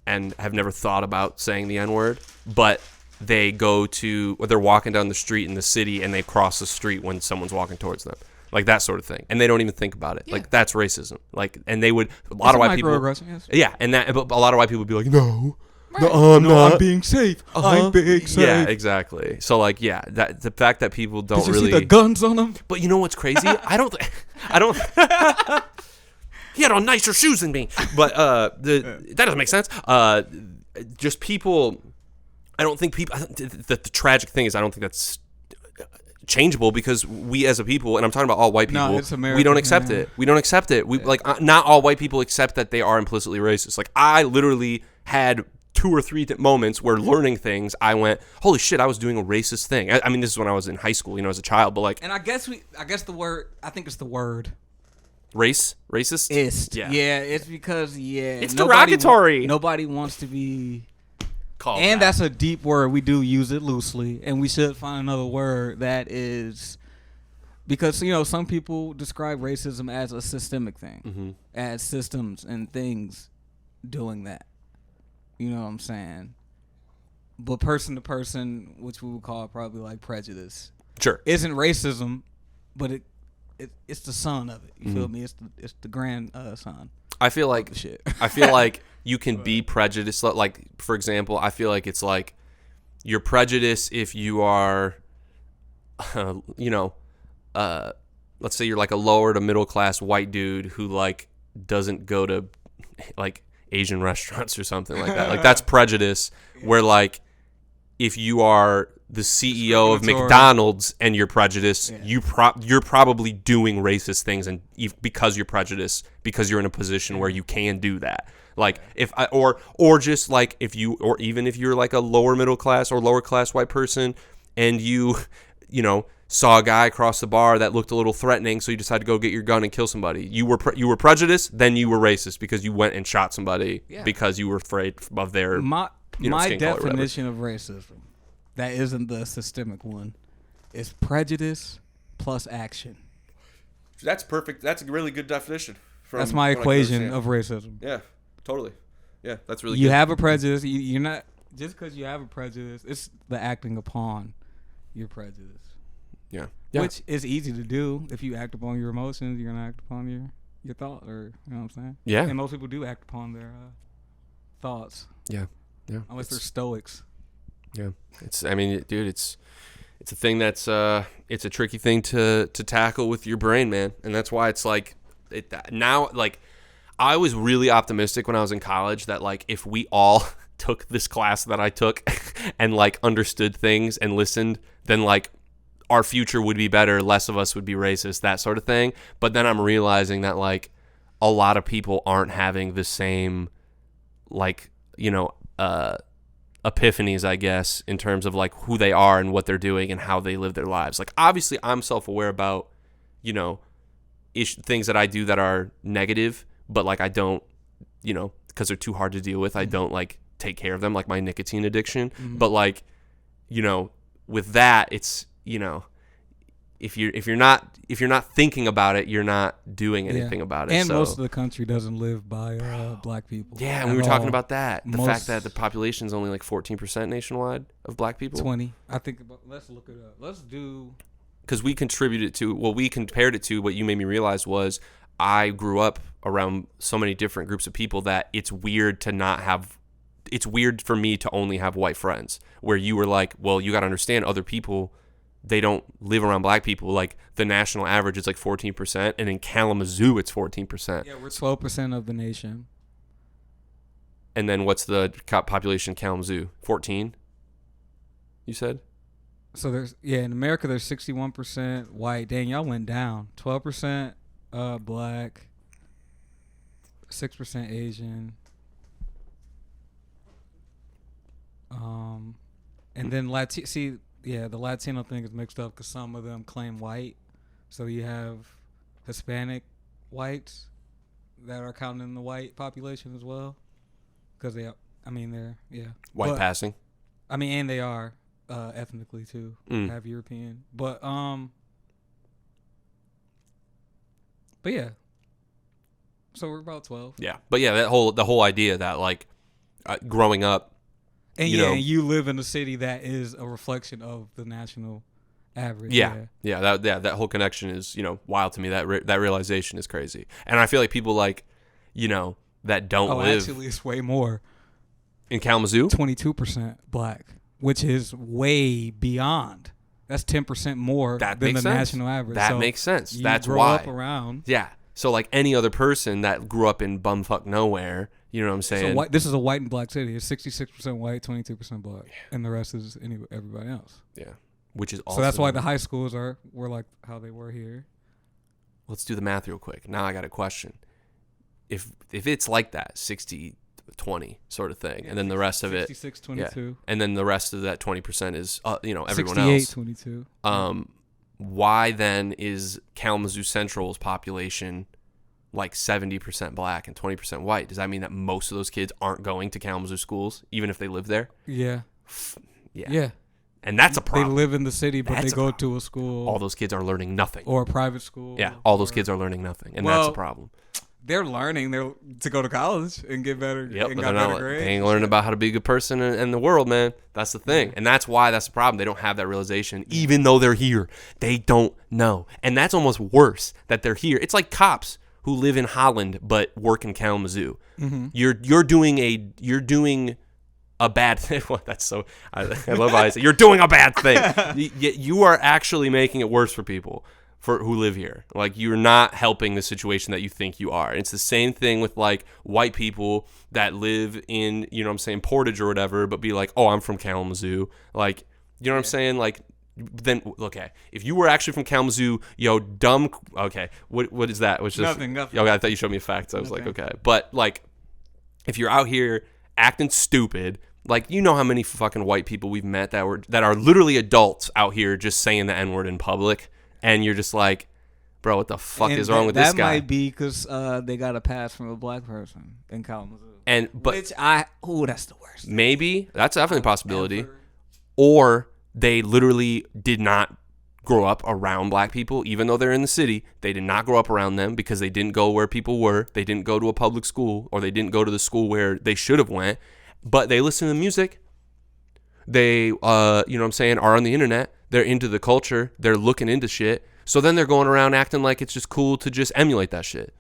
and have never thought about saying the N-word, but they're walking down the street in the city and they cross the street when someone's walking towards them. Like that sort of thing. And they don't even think about it. Yeah. Like that's racism. Like, and they would, a lot of white people.
Yes.
Yeah. And a lot of white people would be like, no.
Right. I'm being safe. I'm being safe.
Yeah, exactly. So like, that the fact that people don't
Did you
really
see the guns on them.
But you know what's crazy? I don't. He had on nicer shoes than me. But that doesn't make sense. Just people. I don't think people. The tragic thing is, I don't think that's changeable because we as a people, and I'm talking about all white people, we don't accept it. We don't accept it. We not all white people accept that they are implicitly racist. Like I literally had 2 or 3 moments where learning things, I went, holy shit, I was doing a racist thing. I mean, this is when I was in high school, as a child, but like.
And I guess the word, I think it's the word.
Racist?
Ist. Yeah, it's because,
it's derogatory.
Nobody wants to be
called
and that's a deep word. We do use it loosely, and we should find another word that is, because, some people describe racism as a systemic thing, as systems and things doing that. You know what I'm saying? But person to person, which we would call probably like prejudice,
sure,
isn't racism, but it's the son of it. You feel me? It's the grandson.
I feel like
shit.
I feel like you can be prejudiced. Like, for example, I feel like it's like you're prejudiced if you are, let's say you're like a lower to middle class white dude who like doesn't go to like Asian restaurants or something like that. Like that's prejudice. Where like if you are the CEO of McDonald's and you're prejudiced, you're probably doing racist things, and because you're prejudiced, because you're in a position where you can do that. Like or just like if you, or even if you're like a lower middle class or lower class white person and you saw a guy across the bar that looked a little threatening, so you decided to go get your gun and kill somebody. You were prejudiced, then you were racist because you went and shot somebody because you were afraid of their
my
skin
definition of racism, that isn't the systemic one, is prejudice plus action.
That's perfect. That's a really good definition.
That's my equation of racism.
Yeah, totally. Yeah, that's really
good. You
good.
have a prejudice. You're not, just because you have a prejudice, it's the acting upon your prejudice.
Yeah.
Which is easy to do. If you act upon your emotions, you're gonna act upon your thought, or you know what I'm saying?
Yeah.
And most people do act upon their thoughts.
Yeah. Yeah.
Unless they're stoics.
Yeah. It's a thing that's it's a tricky thing to tackle with your brain, man. And that's why it's like now, like, I was really optimistic when I was in college that like if we all took this class that I took and like understood things and listened, then like our future would be better, less of us would be racist, that sort of thing. But then I'm realizing that like a lot of people aren't having the same like, epiphanies, I guess, in terms of like who they are and what they're doing and how they live their lives. Like obviously I'm self-aware about, things that I do that are negative, but like I don't, because they're too hard to deal with, I don't like take care of them, like my nicotine addiction. But like, with that, it's, if you're not thinking about it, you're not doing anything about it.
And most of the country doesn't live by black people.
Yeah, and we were talking about that. The fact that the population is only like 14% nationwide of black people.
20. I think let's look it up. Let's do,
because we compared it to what you made me realize was I grew up around so many different groups of people that it's weird to not have it's weird for me to only have white friends, where you were like, well, you got to understand other people, they don't live around black people. Like the national average is like 14%, and in Kalamazoo it's 14%.
Yeah, we're 12% of the nation.
And then what's the population in Kalamazoo? 14? You said?
So in America there's 61% white. Dang, y'all went down. 12% black, 6% Asian. And then the Latino thing is mixed up because some of them claim white. So you have Hispanic whites that are counted in the white population as well. Because they're
White passing.
I mean, and they are ethnically too, half European. But yeah. So we're about 12.
Yeah, but yeah, the whole idea that like growing up.
And you live in a city that is a reflection of the national average.
That whole connection is wild to me. That realization is crazy, and I feel like people like that don't live.
Actually, it's way more.
In Kalamazoo,
22% black, which is way beyond. That's 10% more than the national average.
That makes sense. That's
grow
why.
Up around.
Yeah. So like any other person that grew up in bumfuck nowhere. You know what I'm saying?
So this is a white and black city. It's 66% white, 22% black, and the rest is everybody else.
Yeah, which is awesome.
So that's why the high schools were like how they were here.
Let's do the math real quick. Now I got a question. If it's like that, 60-20 sort of thing, and then the rest of it,
66-22,
and then the rest of that 20% is everyone else.
68-22.
Why then is Kalamazoo Central's population like 70% black and 20% white? Does that mean that most of those kids aren't going to Kalamazoo schools, even if they live there?
Yeah.
Yeah. And that's a problem.
They live in the city, but they go to a school.
All those kids are learning nothing.
Or a private school.
Yeah, all those kids are learning nothing, and that's a problem.
They're learning to go to college and get better.
Yep,
and
but
got better grades.
They ain't learning about how to be a good person in the world, man. That's the thing. And that's why that's the problem. They don't have that realization, even though they're here. They don't know. And that's almost worse that they're here. It's like cops who live in Holland but work in Kalamazoo. Mm-hmm. You're doing a bad thing. Well, that's so. I love how I say you're doing a bad thing. You are actually making it worse for people who live here. Like you're not helping the situation that you think you are. It's the same thing with like white people that live in Portage or whatever, but be like, oh, I'm from Kalamazoo. Like what I'm saying? Like. Then okay, if you were actually from Kalamazoo, dumb. Okay, what is that? Which is
nothing.
Okay, I thought you showed me facts. I was like, okay, but like, if you're out here acting stupid, like how many fucking white people we've met that are literally adults out here just saying the N-word in public, and you're just like, bro, what the fuck is wrong with this guy?
That might be because they got a pass from a black person in Kalamazoo, that's the worst.
Maybe that's definitely a possibility, or they literally did not grow up around black people, even though they're in the city. They did not grow up around them because they didn't go where people were. They didn't go to a public school, or they didn't go to the school where they should have went. But they listen to music. They, are on the internet. They're into the culture. They're looking into shit. So then they're going around acting like it's just cool to just emulate that shit.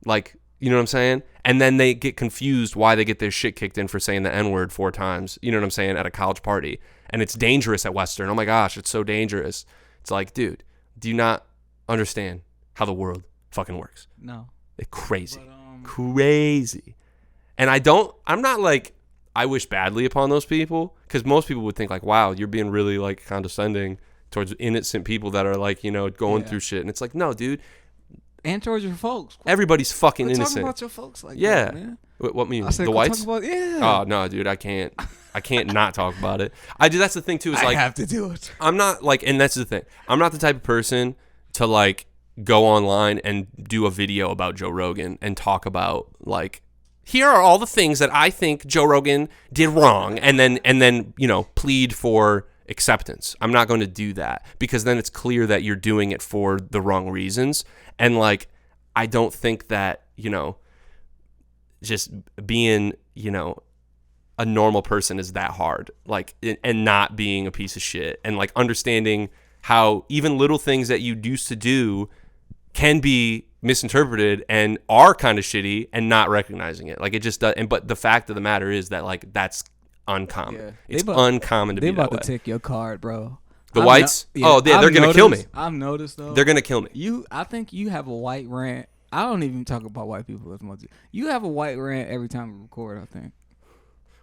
Like, you know what I'm saying? And then they get confused why they get their shit kicked in for saying the N-word 4 times, at a college party. And it's dangerous at Western. Oh my gosh, it's so dangerous. It's like, dude, do you not understand how the world fucking works?
No.
It's crazy. Crazy. And I'm not like, I wish badly upon those people, because most people would think like, wow, you're being really like condescending towards innocent people that are like, going through shit. And it's like, no, dude.
And towards your folks.
Everybody's fucking innocent.
Talk about your folks like that, man.
What mean?
I said,
the whites? Oh no, dude, I can't not talk about it. That's the thing too. Is like
I have to do it.
I'm not like, and that's the thing. I'm not the type of person to like go online and do a video about Joe Rogan and talk about like, here are all the things that I think Joe Rogan did wrong, and then plead for acceptance. I'm not going to do that, because then it's clear that you're doing it for the wrong reasons. And like, I don't think that, just being, a normal person is that hard, like, and not being a piece of shit, and like understanding how even little things that you used to do can be misinterpreted and are kind of shitty and not recognizing it. Like it just does. But the fact of the matter is that like that's uncommon.
Yeah.
It's uncommon to be that way.
They about to take your card, bro.
The whites?
Yeah,
they're gonna kill me.
I've noticed though.
They're gonna kill me.
I think you have a white rant. I don't even talk about white people as much. You have a white rant every time we record, I think.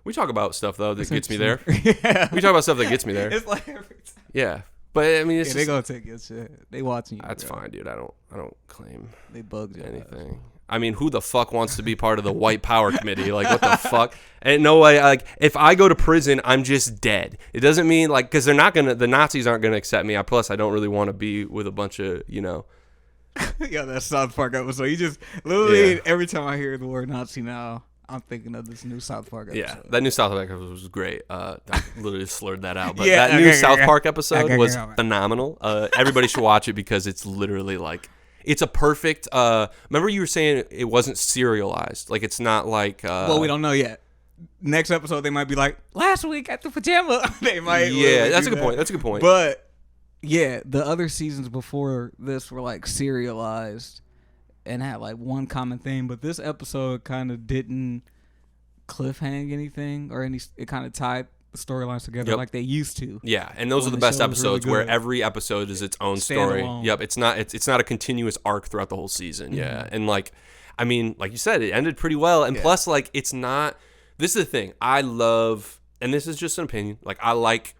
We talk about stuff though that gets me there.
Yeah.
We talk about stuff that gets me there.
It's like every time.
Yeah. But I mean, it's
they gonna take your shit. They watching you.
That's
bro.
fine, dude. I don't claim
They bugged you.
anything. I mean, who the fuck wants to be part of the white power committee? Like, what the fuck? And no way. Like, if I go to prison, I'm just dead. It doesn't mean like because the Nazis aren't gonna accept me. Plus, I don't really want to be with a bunch of
Yeah, that South Park episode. You just literally every time I hear the word Nazi now, I'm thinking of this new South Park episode.
Yeah, that new South Park episode was great. I literally slurred that out, but
Yeah,
that new South Park
okay,
episode was phenomenal. Everybody should watch it because it's literally like. It's a perfect. Remember, you were saying it wasn't serialized. Like it's not like.
Well, we don't know yet. Next episode, they might be like last week at the pajama. They might.
Yeah, that's a good point. That's a good point.
But yeah, the other seasons before this were like serialized and had like one common theme. But this episode kind of didn't cliffhang anything or any. It kind of tied the storylines together like they used to.
Yeah, and those are the best episodes
really
where every episode is its own story. Yep, it's not a continuous arc throughout the whole season. Mm-hmm. Yeah, and like, I mean, like you said, it ended pretty well, and plus, like, it's not. This is the thing I love, and this is just an opinion. Like, I like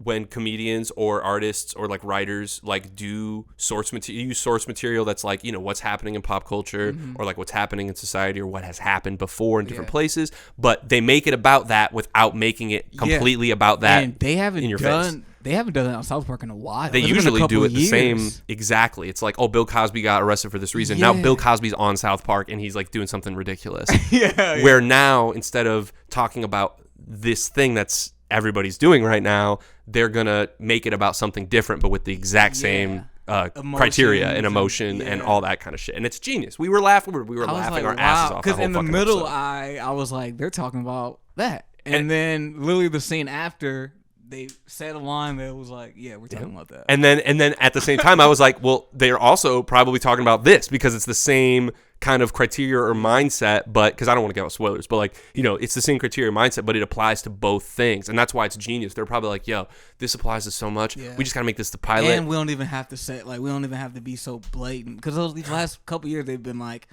when comedians or artists or like writers like do use source material that's like what's happening in pop culture or like what's happening in society or what has happened before in different places, but they make it about that without making it completely about that.
And they haven't
in your
done
face.
They haven't done that on South Park in a while.
They usually do it the same. Exactly. It's like, oh, Bill Cosby got arrested for this reason. Now Bill Cosby's on South Park and he's like doing something ridiculous. Where now, instead of talking about this thing that's everybody's doing right now, they're gonna make it about something different, but with the exact same criteria and emotion and all that kind of shit. And it's genius. We were laughing. We were laughing our asses off.
Because in the middle, I was like, they're talking about that, and then literally the scene after. They said a line that was like, yeah, we're talking about that. And then at the same time, I was like, well, they're also probably talking about this because it's the same kind of criteria or mindset, but because I don't want to get out spoilers, but like, it's the same criteria or mindset, but it applies to both things. And that's why it's genius. They're probably like, yo, this applies to so much. Yeah. We just got to make this the pilot. And we don't even have to say, like, we don't even have to be so blatant. Because these last couple years, they've been like,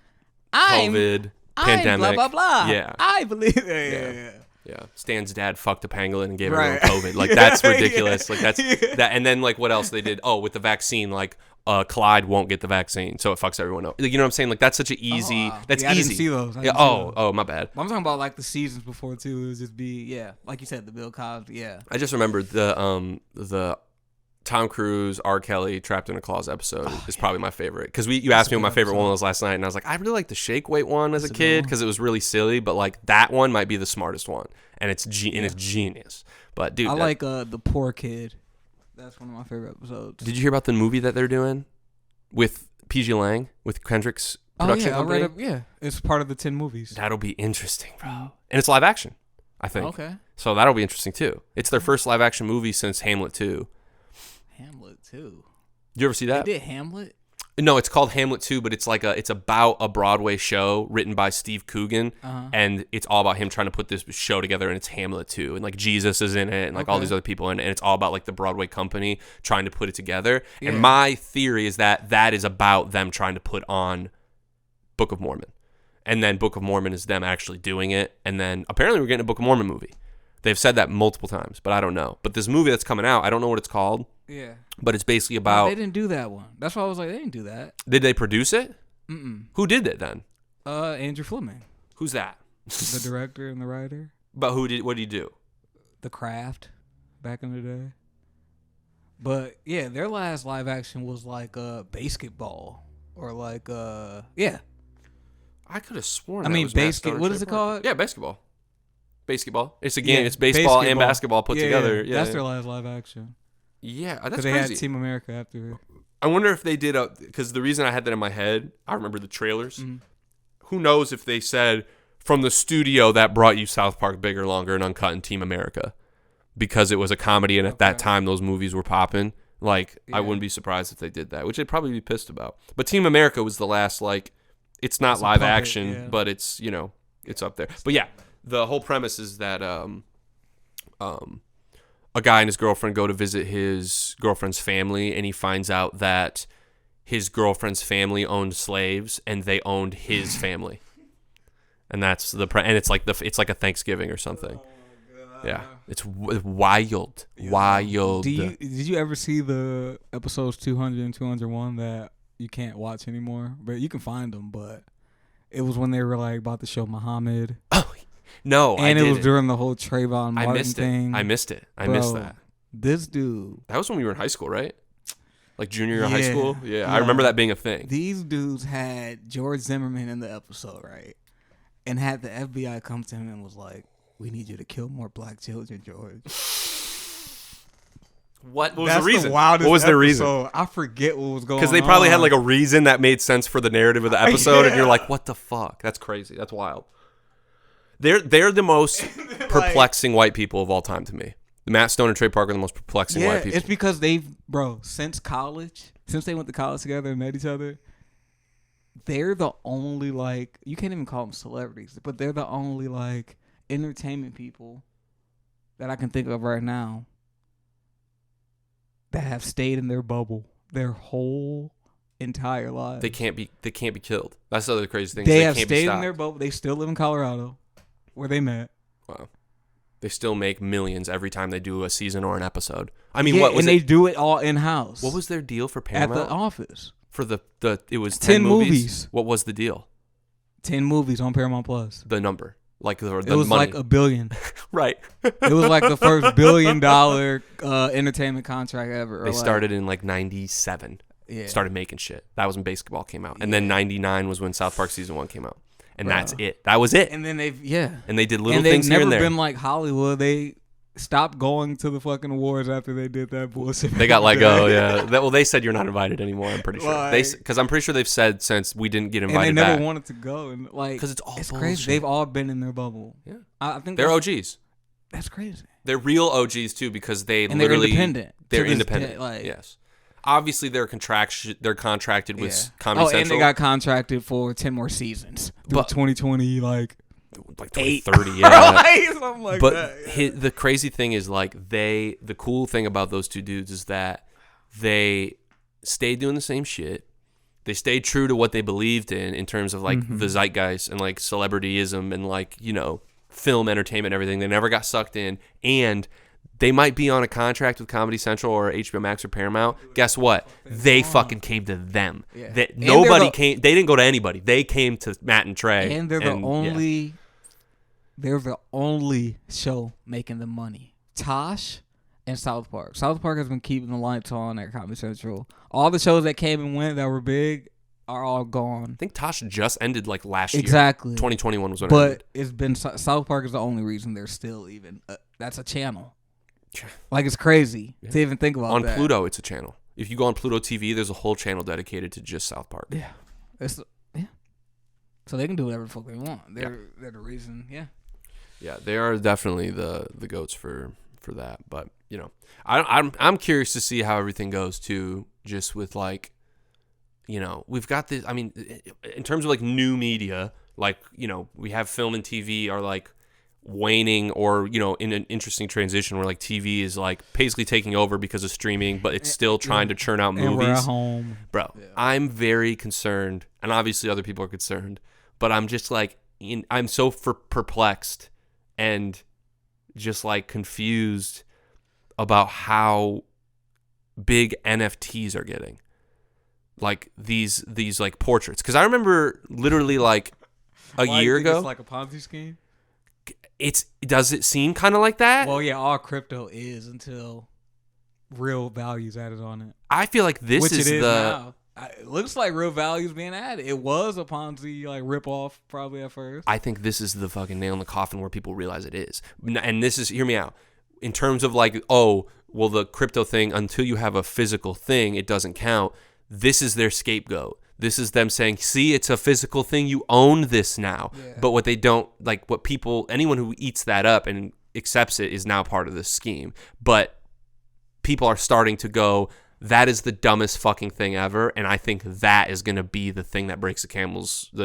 COVID, pandemic.
Blah, blah, blah.
Yeah.
I believe it.
Yeah, Stan's dad fucked a pangolin and gave everyone COVID. Like that's ridiculous. Like that's that. And then like what else they did? Oh, with the vaccine, like Clyde won't get the vaccine, so it fucks everyone up. Like, you know what I'm saying? Like that's such an easy. That's easy. I
didn't see those.
Oh, my bad.
I'm talking about like the seasons before too. It would just be like you said, the Bill Cosby. Yeah.
I just remembered the Tom Cruise, R. Kelly, Trapped in a Closet episode is probably my favorite. Because you asked me what my favorite one was last night, and I was like, I really liked the shake weight one as a kid because it was really silly, but like that one might be the smartest one, and it's genius. But dude,
I like the Poor Kid. That's one of my favorite episodes.
Did you hear about the movie that they're doing with PG Lang with Kendrick's production company?
I read it's part of the 10 movies.
That'll be interesting, bro. And it's live action, I think.
Okay.
So that'll be interesting too. It's their first live action movie since Hamlet 2.
Hamlet 2.
Did you ever see that?
They did Hamlet?
No, it's called Hamlet 2, but it's like it's about a Broadway show written by Steve Coogan, and it's all about him trying to put this show together, and it's Hamlet 2, and like Jesus is in it, and like all these other people, and it's all about like the Broadway company trying to put it together. Yeah. And my theory is that is about them trying to put on Book of Mormon, and then Book of Mormon is them actually doing it, and then apparently we're getting a Book of Mormon movie. They've said that multiple times, but I don't know. But this movie that's coming out, I don't know what it's called.
Yeah.
But it's basically about...
No, they didn't do that one. That's why I was like, they didn't do that.
Did they produce it?
Mm-mm.
Who did it then?
Andrew Fleming.
Who's that?
The director and the writer.
But what did he do?
The Craft, back in the day. But yeah, their last live action was like basketball. Or like, yeah.
I could have sworn
I mean, basket. What is it called?
Yeah, basketball. Basketball. It's it's baseball and basketball put together. Yeah,
that's their last live action.
Yeah, that's
crazy.
They
had Team America after it.
I wonder if they did because the reason I had that in my head, I remember the trailers. Mm-hmm. Who knows if they said from the studio that brought you South Park, Bigger, Longer, and Uncut and Team America, because it was a comedy and at that time those movies were popping. Like, I wouldn't be surprised if they did that, which they'd probably be pissed about. But Team America was the last, like, it's not live action, but it's, you know, it's up there. But yeah, the whole premise is that a guy and his girlfriend go to visit his girlfriend's family, and he finds out that his girlfriend's family owned slaves, and they owned his family. And that's the and it's like a Thanksgiving or something. Yeah, it's wild, wild.
Did you ever see the episodes 200 and 201 that you can't watch anymore? But you can find them. But it was when they were like about to show Muhammad.
Oh no,
and it was during the whole Trayvon Martin thing.
I missed it. I missed that.
This dude.
That was when we were in high school, right? Like junior year of high school. Yeah, I remember that being a thing.
These dudes had George Zimmerman in the episode, right? And had the FBI come to him and was like, "We need you to kill more black children, George."
What was the reason?
What
was their reason?
I forget what was going on.
Because they probably had like a reason that made sense for the narrative of the episode, and you're like, "What the fuck? That's crazy. That's wild." They're the most perplexing white people of all time to me. Matt Stone and Trey Parker are the most perplexing white people.
It's because since college, since they went to college together and met each other, they're the only, like, you can't even call them celebrities, but they're the only, like, entertainment people that I can think of right now that have stayed in their bubble their whole entire lives.
They can't be killed. That's the other crazy thing.
They have stayed in their bubble. They still live in Colorado, where they met.
Wow. They still make millions every time they do a season or an episode. I mean,
they do it all in house.
What was their deal for Paramount?
At the office.
For it was
10 movies.
What was the deal?
10 movies on Paramount Plus.
The number, like the
it was
money.
like $1 billion.
Right.
It was like the first $1 billion entertainment contract ever.
They started in like 97. Yeah. Started making shit. That was when basketball came out, and then 99 was when South Park season 1 came out, and that's it. That was it.
And then and
they did little things here and there.
They've never been like Hollywood. They stopped going to the fucking awards after they did that bullshit.
They got let go, yeah. They said you're not invited anymore, I'm pretty sure. Because I'm pretty sure they've said since we didn't get invited
and they never
back.
wanted to go. And like, because it's
bullshit.
crazy. They've all been in their bubble.
Yeah.
I think
they're OGs.
That's crazy.
They're real OGs, too, because they're
independent.
They're independent, yes. Obviously, they're contracted with Comedy Central.
And they got contracted for 10 more seasons. Through 2020, like
2030, yeah.
Something like
but
that.
The crazy thing is, like, the cool thing about those two dudes is that they stayed doing the same shit. They stayed true to what they believed in terms of, like, the zeitgeist and, like, celebrityism and, like, you know, film entertainment and everything. They never got sucked in. And they might be on a contract with Comedy Central or HBO Max or Paramount. Guess what? They fucking came to them. Yeah. Nobody came. They didn't go to anybody. They came to Matt and Trey.
And they're the only. Yeah. They're the only show making the money. Tosh and South Park. South Park has been keeping the lights on at Comedy Central. All the shows that came and went that were big are all gone.
I think Tosh just ended like last year.
Exactly.
2021 was when it ended.
But it's been South Park is the only reason they're still even. That's a channel. Like, it's crazy to even think about that.
On Pluto, it's a channel. If you go on Pluto TV, there's a whole channel dedicated to just South Park.
Yeah. So they can do whatever the fuck they want. They're the reason,
Yeah, they are definitely the goats for that. But, you know, I'm curious to see how everything goes, too, just with, like, you know, we've got this, I mean, in terms of, like, new media, like, you know, we have film and TV are, like, waning or, you know, in an interesting transition where, like, TV is, like, basically taking over because of streaming, but it's still trying to churn out movies.
And we're at home.
Bro, I'm very concerned, and obviously other people are concerned, but I'm just, like, I'm so perplexed and just, like, confused about how big NFTs are getting. Like, these like, portraits. Because I remember literally, like, a year ago.
It's like a Ponzi scheme?
Does it seem kind of like that?
Well, yeah, all crypto is until real value's added on it.
I feel like this is
now. It looks like real value's being added. It was a Ponzi like ripoff probably at first.
I think this is the fucking nail in the coffin where people realize it is. And this is, hear me out. In terms of like, oh, well, the crypto thing, until you have a physical thing, it doesn't count. This is their scapegoat. This is them saying, see, it's a physical thing. You own this now. Yeah. But what they don't, like what people, anyone who eats that up and accepts it is now part of the scheme. But people are starting to go, that is the dumbest fucking thing ever, and I think that is going to be the thing that breaks the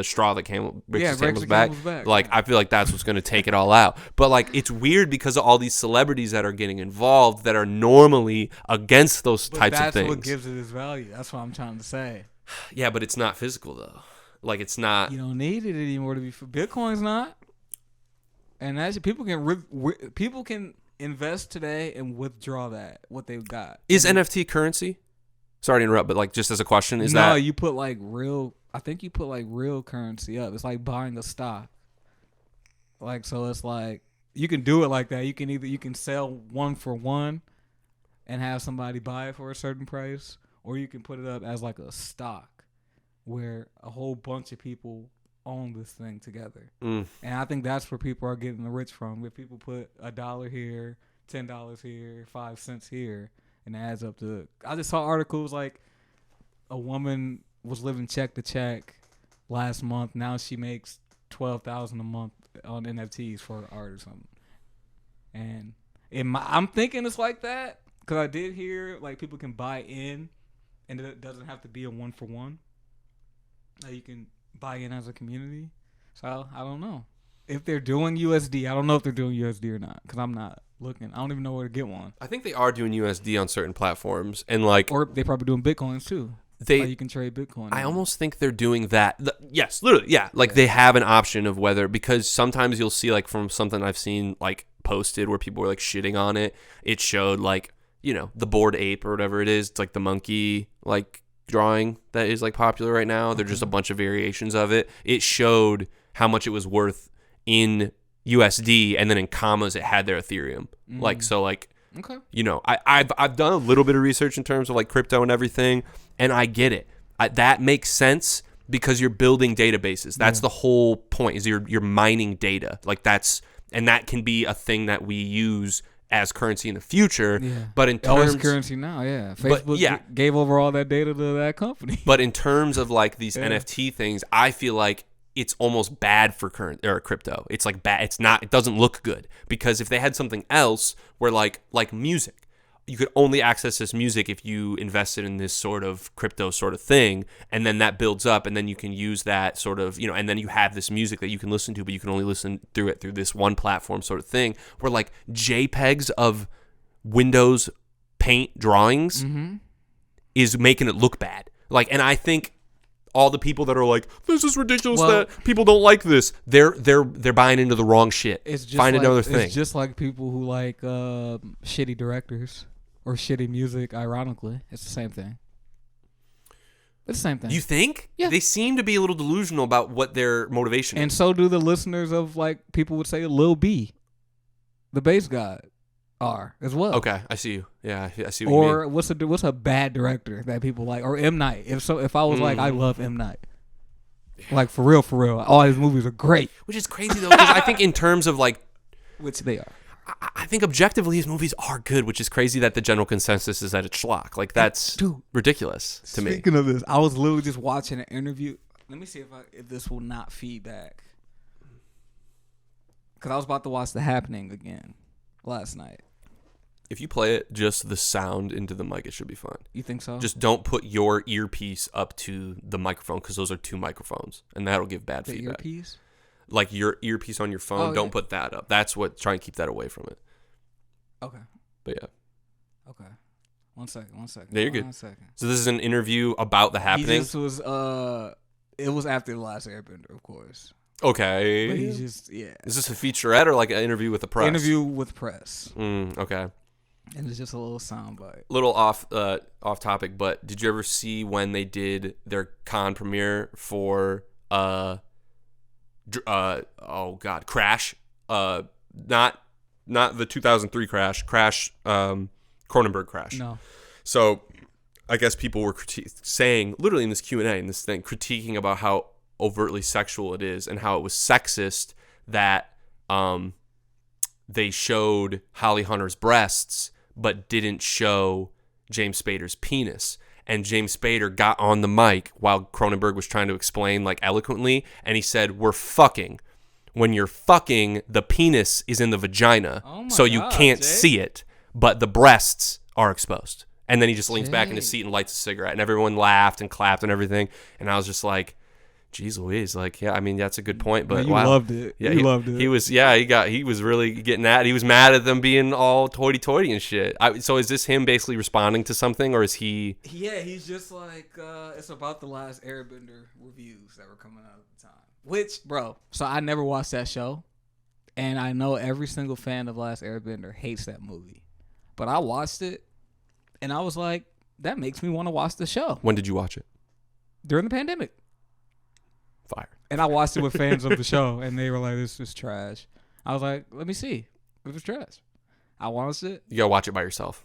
straw that breaks the camel's back. Like, I feel like that's what's going to take it all out. But, like, it's weird because of all these celebrities that are getting involved that are normally against those types of things.
That's what gives it its value. That's what I'm trying to say.
Yeah, but it's not physical, though. Like, it's not.
You don't need it anymore to be. Bitcoin's not. And actually, people can invest today and withdraw what they've got.
Is NFT currency? Sorry to interrupt, but like just as a question, is
no,
that
you put like real? I think you put like real currency up. It's like buying a stock. Like, so it's like you can do it like that. You can sell 1 for 1 and have somebody buy it for a certain price, or you can put it up as like a stock where a whole bunch of people own this thing together. And I think that's where people are getting the rich from. If people put $1 here, $10 here, 5 cents here, and it adds up to. I just saw articles like a woman was living check to check last month. Now she makes $12,000 a month on NFTs for art or something. And I'm thinking it's like that because I did hear like people can buy in, and it doesn't have to be a 1 for 1. You can buy in as a community. So I don't know if they're doing USD. I don't know if they're doing USD or not because I'm not looking. I don't even know where to get one.
I think they are doing USD on certain platforms, and like,
or they probably doing Bitcoins too. You can trade Bitcoin.
I almost think they're doing that. Yes, literally, yeah. Like they have an option of whether, because sometimes you'll see like from something I've seen like posted where people were like shitting on it. It showed like, you know, the Bored Ape or whatever it is. It's like the monkey like drawing that is like popular right now. They're just a bunch of variations of it. It showed how much it was worth in USD, and then in commas it had their Ethereum. Like, so like,
okay,
you know, I've done a little bit of research in terms of like crypto and everything, and I get it. That makes sense because you're building databases. That's the whole point, is you're mining data. Like and that can be a thing that we use as currency in the future.
Yeah.
But in terms
currency now, Facebook gave over all that data to that company.
But in terms of like these NFT things, I feel like it's almost bad for crypto. It's like bad. It's not. It doesn't look good, because if they had something else where like music, you could only access this music if you invested in this sort of crypto sort of thing, and then that builds up, and then you can use that sort of, you know, and then you have this music that you can listen to, but you can only listen through this one platform sort of thing, where like JPEGs of Windows Paint drawings is making it look bad. Like, and I think all the people that are like, this is ridiculous that people don't like this, they're buying into the wrong shit.
It's just
Find another thing.
It's just like people who like shitty directors or shitty music. Ironically, it's the same thing. It's the same thing.
You think?
Yeah.
They seem to be a little delusional about what their motivation is.
And so do the listeners of, like, people would say Lil B, the bass god, are as well.
Okay, I see you. Yeah, I see what you mean.
Or what's a bad director that people like? Or M. Night. If I was like, I love M. Night. Like, for real. All his movies are great.
Which is crazy, though, because I think in terms of, like...
Which they are.
I think objectively his movies are good, which is crazy that the general consensus is that it's schlock. Like, that's ridiculous to me.
Speaking of this, I was literally just watching an interview. Let me see if this will not feed back. Because I was about to watch The Happening again last night.
If you play it, just the sound into the mic, it should be fine.
You think so?
Just don't put your earpiece up to the microphone, because those are 2 microphones, and that'll give bad feedback.
Earpiece?
Like your earpiece on your phone, don't put that up. That's what, try and keep that away from it. Okay. But yeah.
Okay. One second.
Yeah, you're good.
1 second.
So this is an interview about The Happening?
He just was, it was after The Last Airbender, of course.
Okay.
But he's just, yeah.
Is this a featurette or like an interview with the press?
Interview with press.
Okay.
And it's just a little soundbite.
Little off topic, but did you ever see when they did their con premiere for Crash? Not the 2003 Crash, Cronenberg Crash.
No.
So I guess people were saying, literally in this Q&A, in this thing, critiquing about how overtly sexual it is and how it was sexist that they showed Holly Hunter's breasts but didn't show James Spader's penis. And James Spader got on the mic while Cronenberg was trying to explain, like, eloquently, and he said, "We're fucking. When you're fucking, the penis is in the vagina, so you can't see it, but the breasts are exposed." And then he just leans back in his seat and lights a cigarette, and everyone laughed and clapped and everything. And I was just like, "Geez Louise!" Like, yeah, I mean, that's a good point, but
you loved it.
Yeah,
you loved it.
He was, he was really getting at. He was mad at them being all hoity-toity and shit. So is this him basically responding to something, or is he?
Yeah, he's just like, it's about the last Airbender reviews that were coming out at the time. Which, bro, so I never watched that show, and I know every single fan of Last Airbender hates that movie, but I watched it, and I was like, that makes me want to watch the show.
When did you watch it?
During the pandemic.
Fire.
And I watched it with fans of the show, and they were like, this is trash. I was like, let me see. It was trash. I watched it.
You gotta watch it by yourself.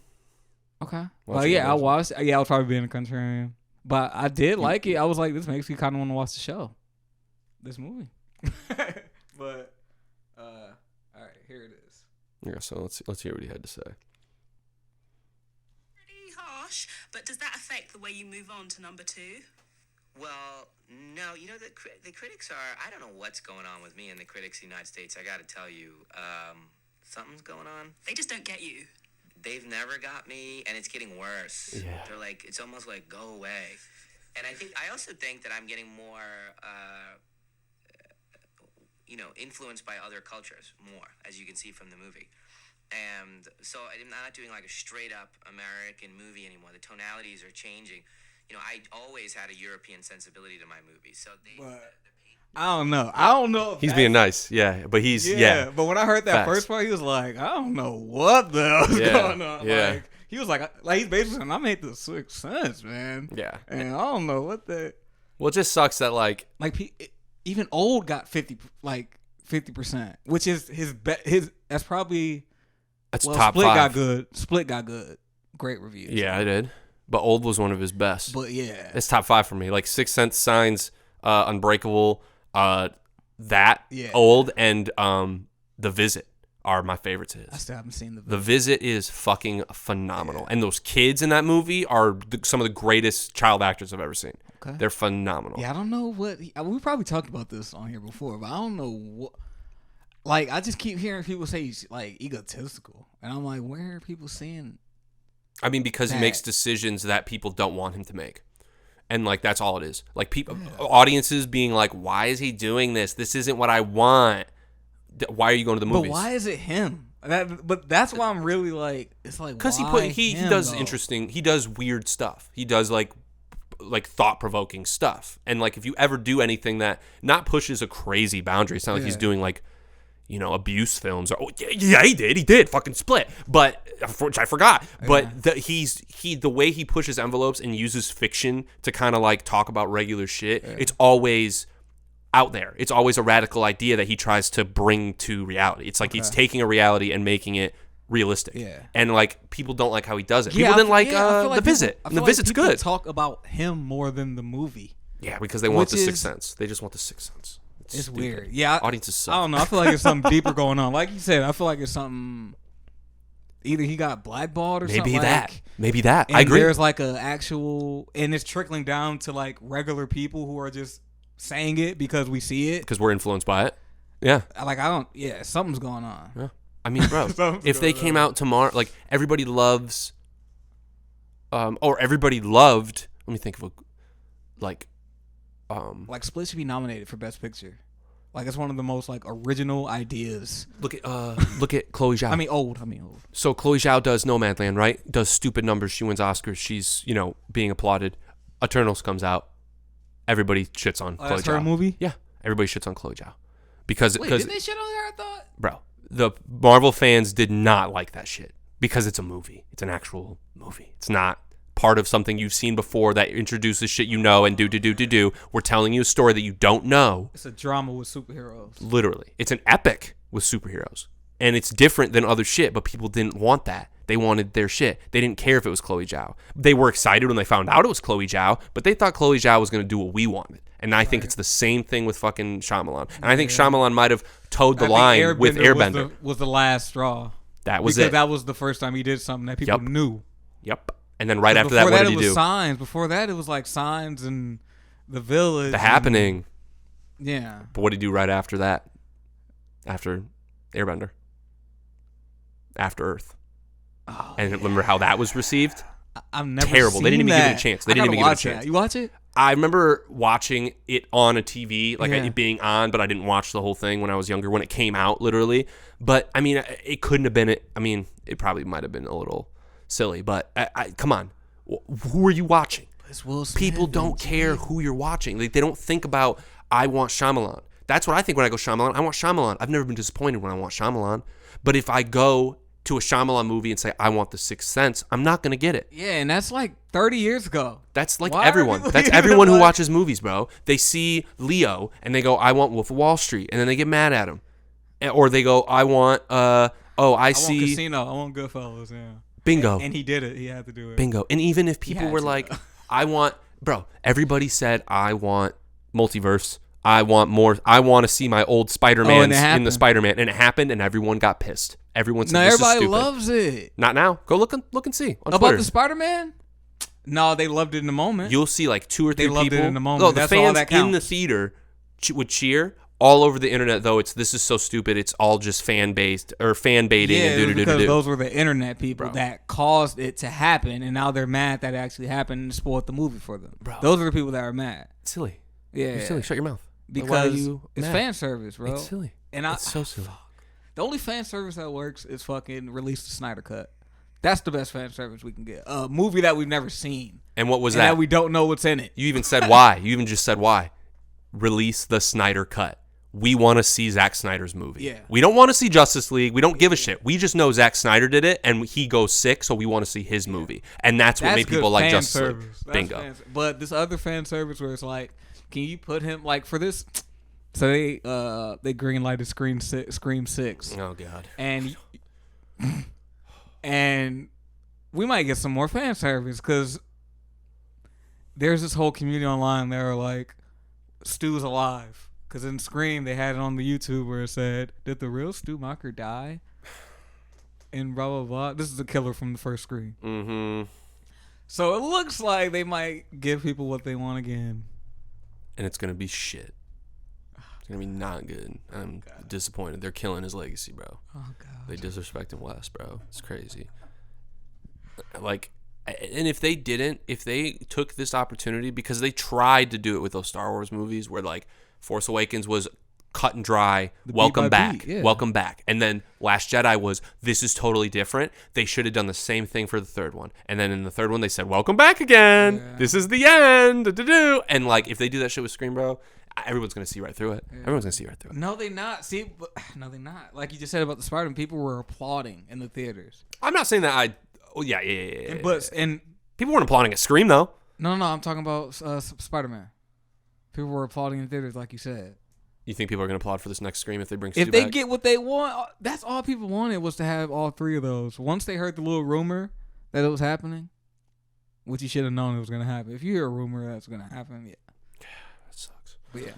Okay. Well, yeah, I watched. Yeah, I was probably being a contrarian, but I did like it. I was like, this makes me kind of want to watch the show, this movie. But, all right, here it is.
Yeah. So let's hear what he had to say.
Pretty harsh, but does that affect the way you move on to number 2?
Well, no. You know, the critics are... I don't know what's going on with me and the critics of the United States. I got to tell you, something's going on.
They just don't get you.
They've never got me, and it's getting worse.
Yeah.
They're like, it's almost like, go away. And I also think that I'm getting more, influenced by other cultures more, as you can see from the movie. And so I'm not doing like a straight up American movie anymore. The tonalities are changing. You know, I always had a European sensibility to my movies. So
I don't know.
He's being nice. Yeah. But he's, yeah.
But when I heard that first part, he was like, I don't know what the hell is going on.
Yeah.
Like, he was like he's basically saying, I made the Sixth Sense, man.
Yeah.
And I don't know what the.
Well, it just sucks that like
even old got 50%, which is his that's probably.
That's
well,
top
Split
5.
got good. Split got good. Great reviews.
Yeah, I did. But Old was one of his best.
But yeah.
It's top 5 for me. Like Sixth Sense, Signs, Unbreakable, Old, and The Visit are my favorites of his.
I still haven't seen
The Visit is fucking phenomenal. Yeah. And those kids in that movie are some of the greatest child actors I've ever seen. Okay. They're phenomenal.
Yeah, I don't know what... we probably talked about this on here before, but I don't know what... Like, I just keep hearing people say he's, like, egotistical. And I'm like, where are people saying...
I mean, because he makes decisions that people don't want him to make. And, like, that's all it is. Like, people, audiences being like, why is he doing this? This isn't what I want. Why are you going to the movies?
But why is it him? But that's why I'm really like, it's like,
because he does interesting, he does weird stuff. He does, like thought-provoking stuff. And, like, if you ever do anything that not pushes a crazy boundary, it's not like he's doing, like, you know, abuse films. Or, he did, fucking Split. But, which I forgot. But the way he pushes envelopes and uses fiction to kind of, like, talk about regular shit, it's always out there. It's always a radical idea that he tries to bring to reality. It's like he's taking a reality and making it realistic. Yeah. And, like, people don't like how he does it. People didn't like The Visit. And The Visit's good.
People talk about him more than the movie.
Yeah, because they want the Sixth Sense. They just want the Sixth Sense.
It's weird. Yeah.
Audiences suck.
I don't know. I feel like it's something deeper going on. Like you said, I feel like it's something... Either he got blackballed or something.
Maybe that.
And
I agree.
There's like a actual... And it's trickling down to like regular people who are just saying it because we see it.
Because we're influenced by it. Yeah.
Like, I don't... Yeah, something's going on.
Yeah. I mean, bro, if they came out tomorrow... Like, everybody loves... or everybody loved... Let me think of a... Like
Split should be nominated for Best Picture. Like, it's one of the most like original ideas.
Look at Chloe Zhao.
I mean old.
So Chloe Zhao does Nomadland, right? Does stupid numbers. She wins Oscars. She's, you know, being applauded. Eternals comes out. Everybody shits on Chloe Zhao.
That's her movie?
Yeah. Everybody shits on Chloe Zhao. Because
didn't they shit on her, I thought?
Bro, the Marvel fans did not like that shit. Because it's a movie. It's an actual movie. It's not part of something you've seen before that introduces shit you know and do. We're telling you a story that you don't know.
It's a drama with superheroes.
Literally. It's an epic with superheroes. And it's different than other shit, but people didn't want that. They wanted their shit. They didn't care if it was Chloe Zhao. They were excited when they found out it was Chloe Zhao, but they thought Chloe Zhao was going to do what we wanted. And I think it's the same thing with fucking Shyamalan. And I think Shyamalan might have towed the line with Airbender.
Was the last straw.
That was
because that was the first time he did something that people knew.
Yep. And then right after that, what did he do?
Signs. Before that, it was like Signs and The Village.
The Happening.
Yeah.
But what did he do right after that? After Airbender. After Earth. Oh, and remember how that was received?
I've never
terrible.
Seen
they didn't even
that.
give it a chance. They didn't even give it a chance.
You watch it?
I remember watching it on a TV, like
Yeah.
it being on, but I didn't watch the whole thing when I was younger, when it came out, literally. But, I mean, it couldn't have been it. I mean, it probably might have been a little silly, but come on. Who are you watching?
It's Will Smith.
People don't care who you're watching. Like, they don't think about, I want Shyamalan. That's what I think when I go Shyamalan. I want Shyamalan. I've never been disappointed when I want Shyamalan. But if I go to a Shyamalan movie and say, I want The Sixth Sense, I'm not going to get it.
Yeah, and that's like 30 years ago.
That's like
Why are
everyone.
people
That's
even
everyone who
like-
watches movies, bro. They see Leo and they go, I want Wolf of Wall Street. And then they get mad at him. Or they go, I want, I
want
see.
Casino. I want Goodfellas, yeah.
Bingo.
And he did it. He had to do it.
Bingo. And even if people
had
were
to,
like,
though.
I want, bro, everybody said, I want multiverse. I want more. I want to see my old Spider-Mans in the
happened.
Spider-Man. And it happened and everyone got pissed. Everyone said,
No,
this is
everybody
stupid.
loves it.
Not now. Go look and see on
About
Twitter.
the Spider-Man? No, they loved it in the moment.
You'll see like 2 or 3
They loved it
people.
in the moment.
No, the
That's all
fans
that
in the
counts.
theater would cheer. All over the internet, though, this is so stupid. It's all just fan based or fan baiting
yeah,
and do
because
do do.
those were the internet people
Bro.
that caused it to happen, and now they're mad that it actually happened and spoiled the movie for them.
Bro.
Those are the people that are mad.
Silly.
Yeah,
You're silly. Shut your mouth. Why are
because
you
it's
mad?
fan service, bro.
It's silly.
And
It's so silly.
The only fan service that works is fucking release the Snyder Cut. That's the best fan service we can get. A movie that we've never seen.
And what was
and
that?
that we don't know what's in it.
You even said why. You even just said why. Release the Snyder Cut. We want to see Zack Snyder's movie.
Yeah.
We don't want to see Justice League. We don't give a shit. We just know Zack Snyder did it, and he goes sick, so we want to see his movie. And that's what made
good
people like
fan
Justice
service.
League.
That's
Bingo.
But this other fan service where it's like, can you put him like for this? So they greenlighted Scream 6,
Oh, God.
and we might get some more fan service because there's this whole community online that are like, Stu's alive. Because in Scream, they had it on the YouTube where it said, did the real Stu Macher die? And blah, blah, blah. This is a killer from the first Scream.
Mm-hmm.
So it looks like they might give people what they want again.
And it's going to be shit. It's going to be not good. I'm disappointed. They're killing his legacy, bro.
Oh, God.
They disrespecting West, bro. It's crazy. Like, and if they took this opportunity, because they tried to do it with those Star Wars movies where, like, Force Awakens was cut and dry, welcome back, welcome back. And then Last Jedi was, this is totally different. They should have done the same thing for the third one. And then in the third one, they said, welcome back again.
Yeah.
This is the end. And, like, if they do that shit with Scream, bro, everyone's going to see right through it.
Yeah.
Everyone's going to see right through it.
No, they not. See, no, they not. Like you just said about the Spider-Man, people were applauding in the theaters.
I'm not saying that yeah.
And
People weren't applauding at Scream, though.
no, I'm talking about Spider-Man. People were applauding in theaters, like you said.
You think people are going to applaud for this next Scream if they bring Stu
If they
back?
get what they want, that's all people wanted was to have all 3 of those. Once they heard the little rumor that it was happening, which you should have known it was going to happen. If you hear a rumor that's going to happen, yeah.
That sucks.
But yeah.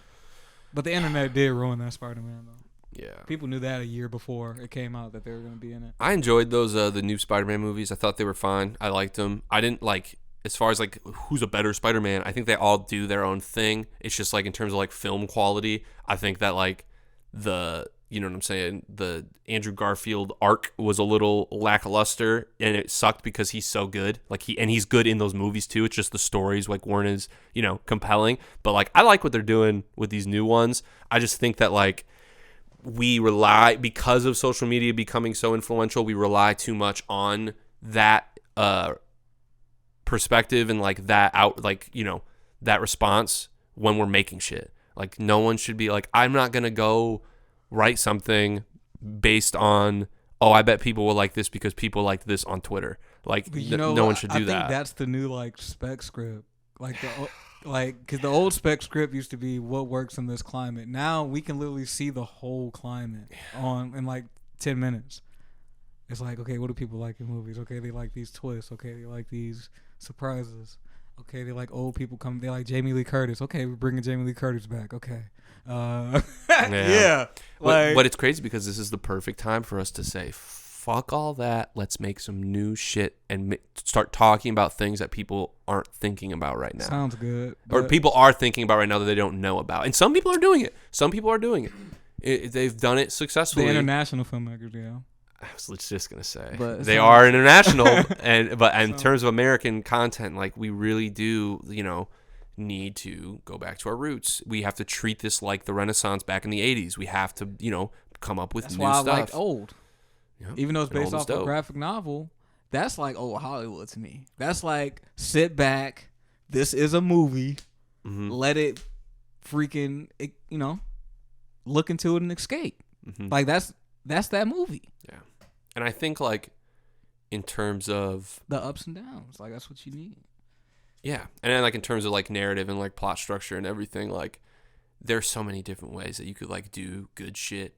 But the internet did ruin that Spider-Man, though.
Yeah.
People knew that a year before it came out that they were going to be in it.
I enjoyed those the new Spider-Man movies. I thought they were fine. I liked them. I didn't like, as far as like who's a better Spider-Man, I think they all do their own thing. It's just like in terms of like film quality, I think that like you know what I'm saying, the Andrew Garfield arc was a little lackluster, and it sucked because he's so good. Like he's good in those movies too. It's just the stories like weren't as, compelling. But like I like what they're doing with these new ones. I just think that like we rely, because of social media becoming so influential, we rely too much on that perspective and like that that response when we're making shit. Like no one should be like, I'm not gonna go write something based on, oh, I bet people will like this because people like this on Twitter. Like no one should do that.
I think that's the new like spec script. Because the old spec script used to be what works in this climate. Now we can literally see the whole climate in like 10 minutes. It's like, okay, what do people like in movies? Okay, they like these twists. Okay, they like these surprises. Okay, they like old people come. They like Jamie Lee Curtis. Okay, we're bringing Jamie Lee Curtis back. Okay. Yeah.
But it's crazy because this is the perfect time for us to say, fuck all that. Let's make some new shit and start talking about things that people aren't thinking about right now.
Sounds good.
Or people are thinking about right now that they don't know about. And some people are doing it. They've done it successfully.
The international filmmakers, yeah.
I was just gonna say,
But
they
so-
are international, but in terms of American content, like we really do, need to go back to our roots. We have to treat this like the Renaissance back in the '80s. We have to, come up with
That's
new
why
stuff.
I liked Old.
Yep.
Even though it's
And
based
Old is
off a
dope.
graphic novel, that's like old Hollywood to me. That's like sit back. This is a movie.
Mhm.
Let it freaking, look into it and escape.
Mhm.
Like that's that movie.
Yeah, and I think like in terms of
The ups and downs. Like that's what you need.
yeah, and then like in terms of like narrative and like plot structure and everything, like there's so many different ways that you could like do good shit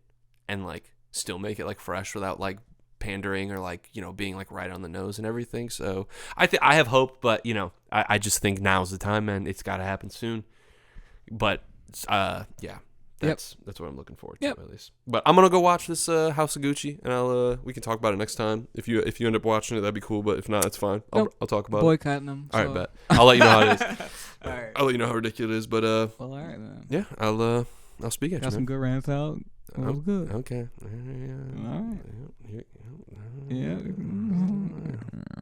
and like still make it like fresh without like pandering or like being like right on the nose and everything. So I have hope, but I just think now's the time, man. It's got to happen soon. But yeah. That's what I'm looking forward to at least. But I'm gonna go watch this House of Gucci, and we can talk about it next time. If you end up watching it, that'd be cool. But if not, it's fine. I'll talk about it.
Boycotting them.
All right, bet. I'll let you know how it is.
All right.
I'll let you know how ridiculous it is. But
Well, all right then.
yeah, I'll speak at
Got
you.
some good rants out. It was good.
Okay.
All right.
Yeah.
Yeah.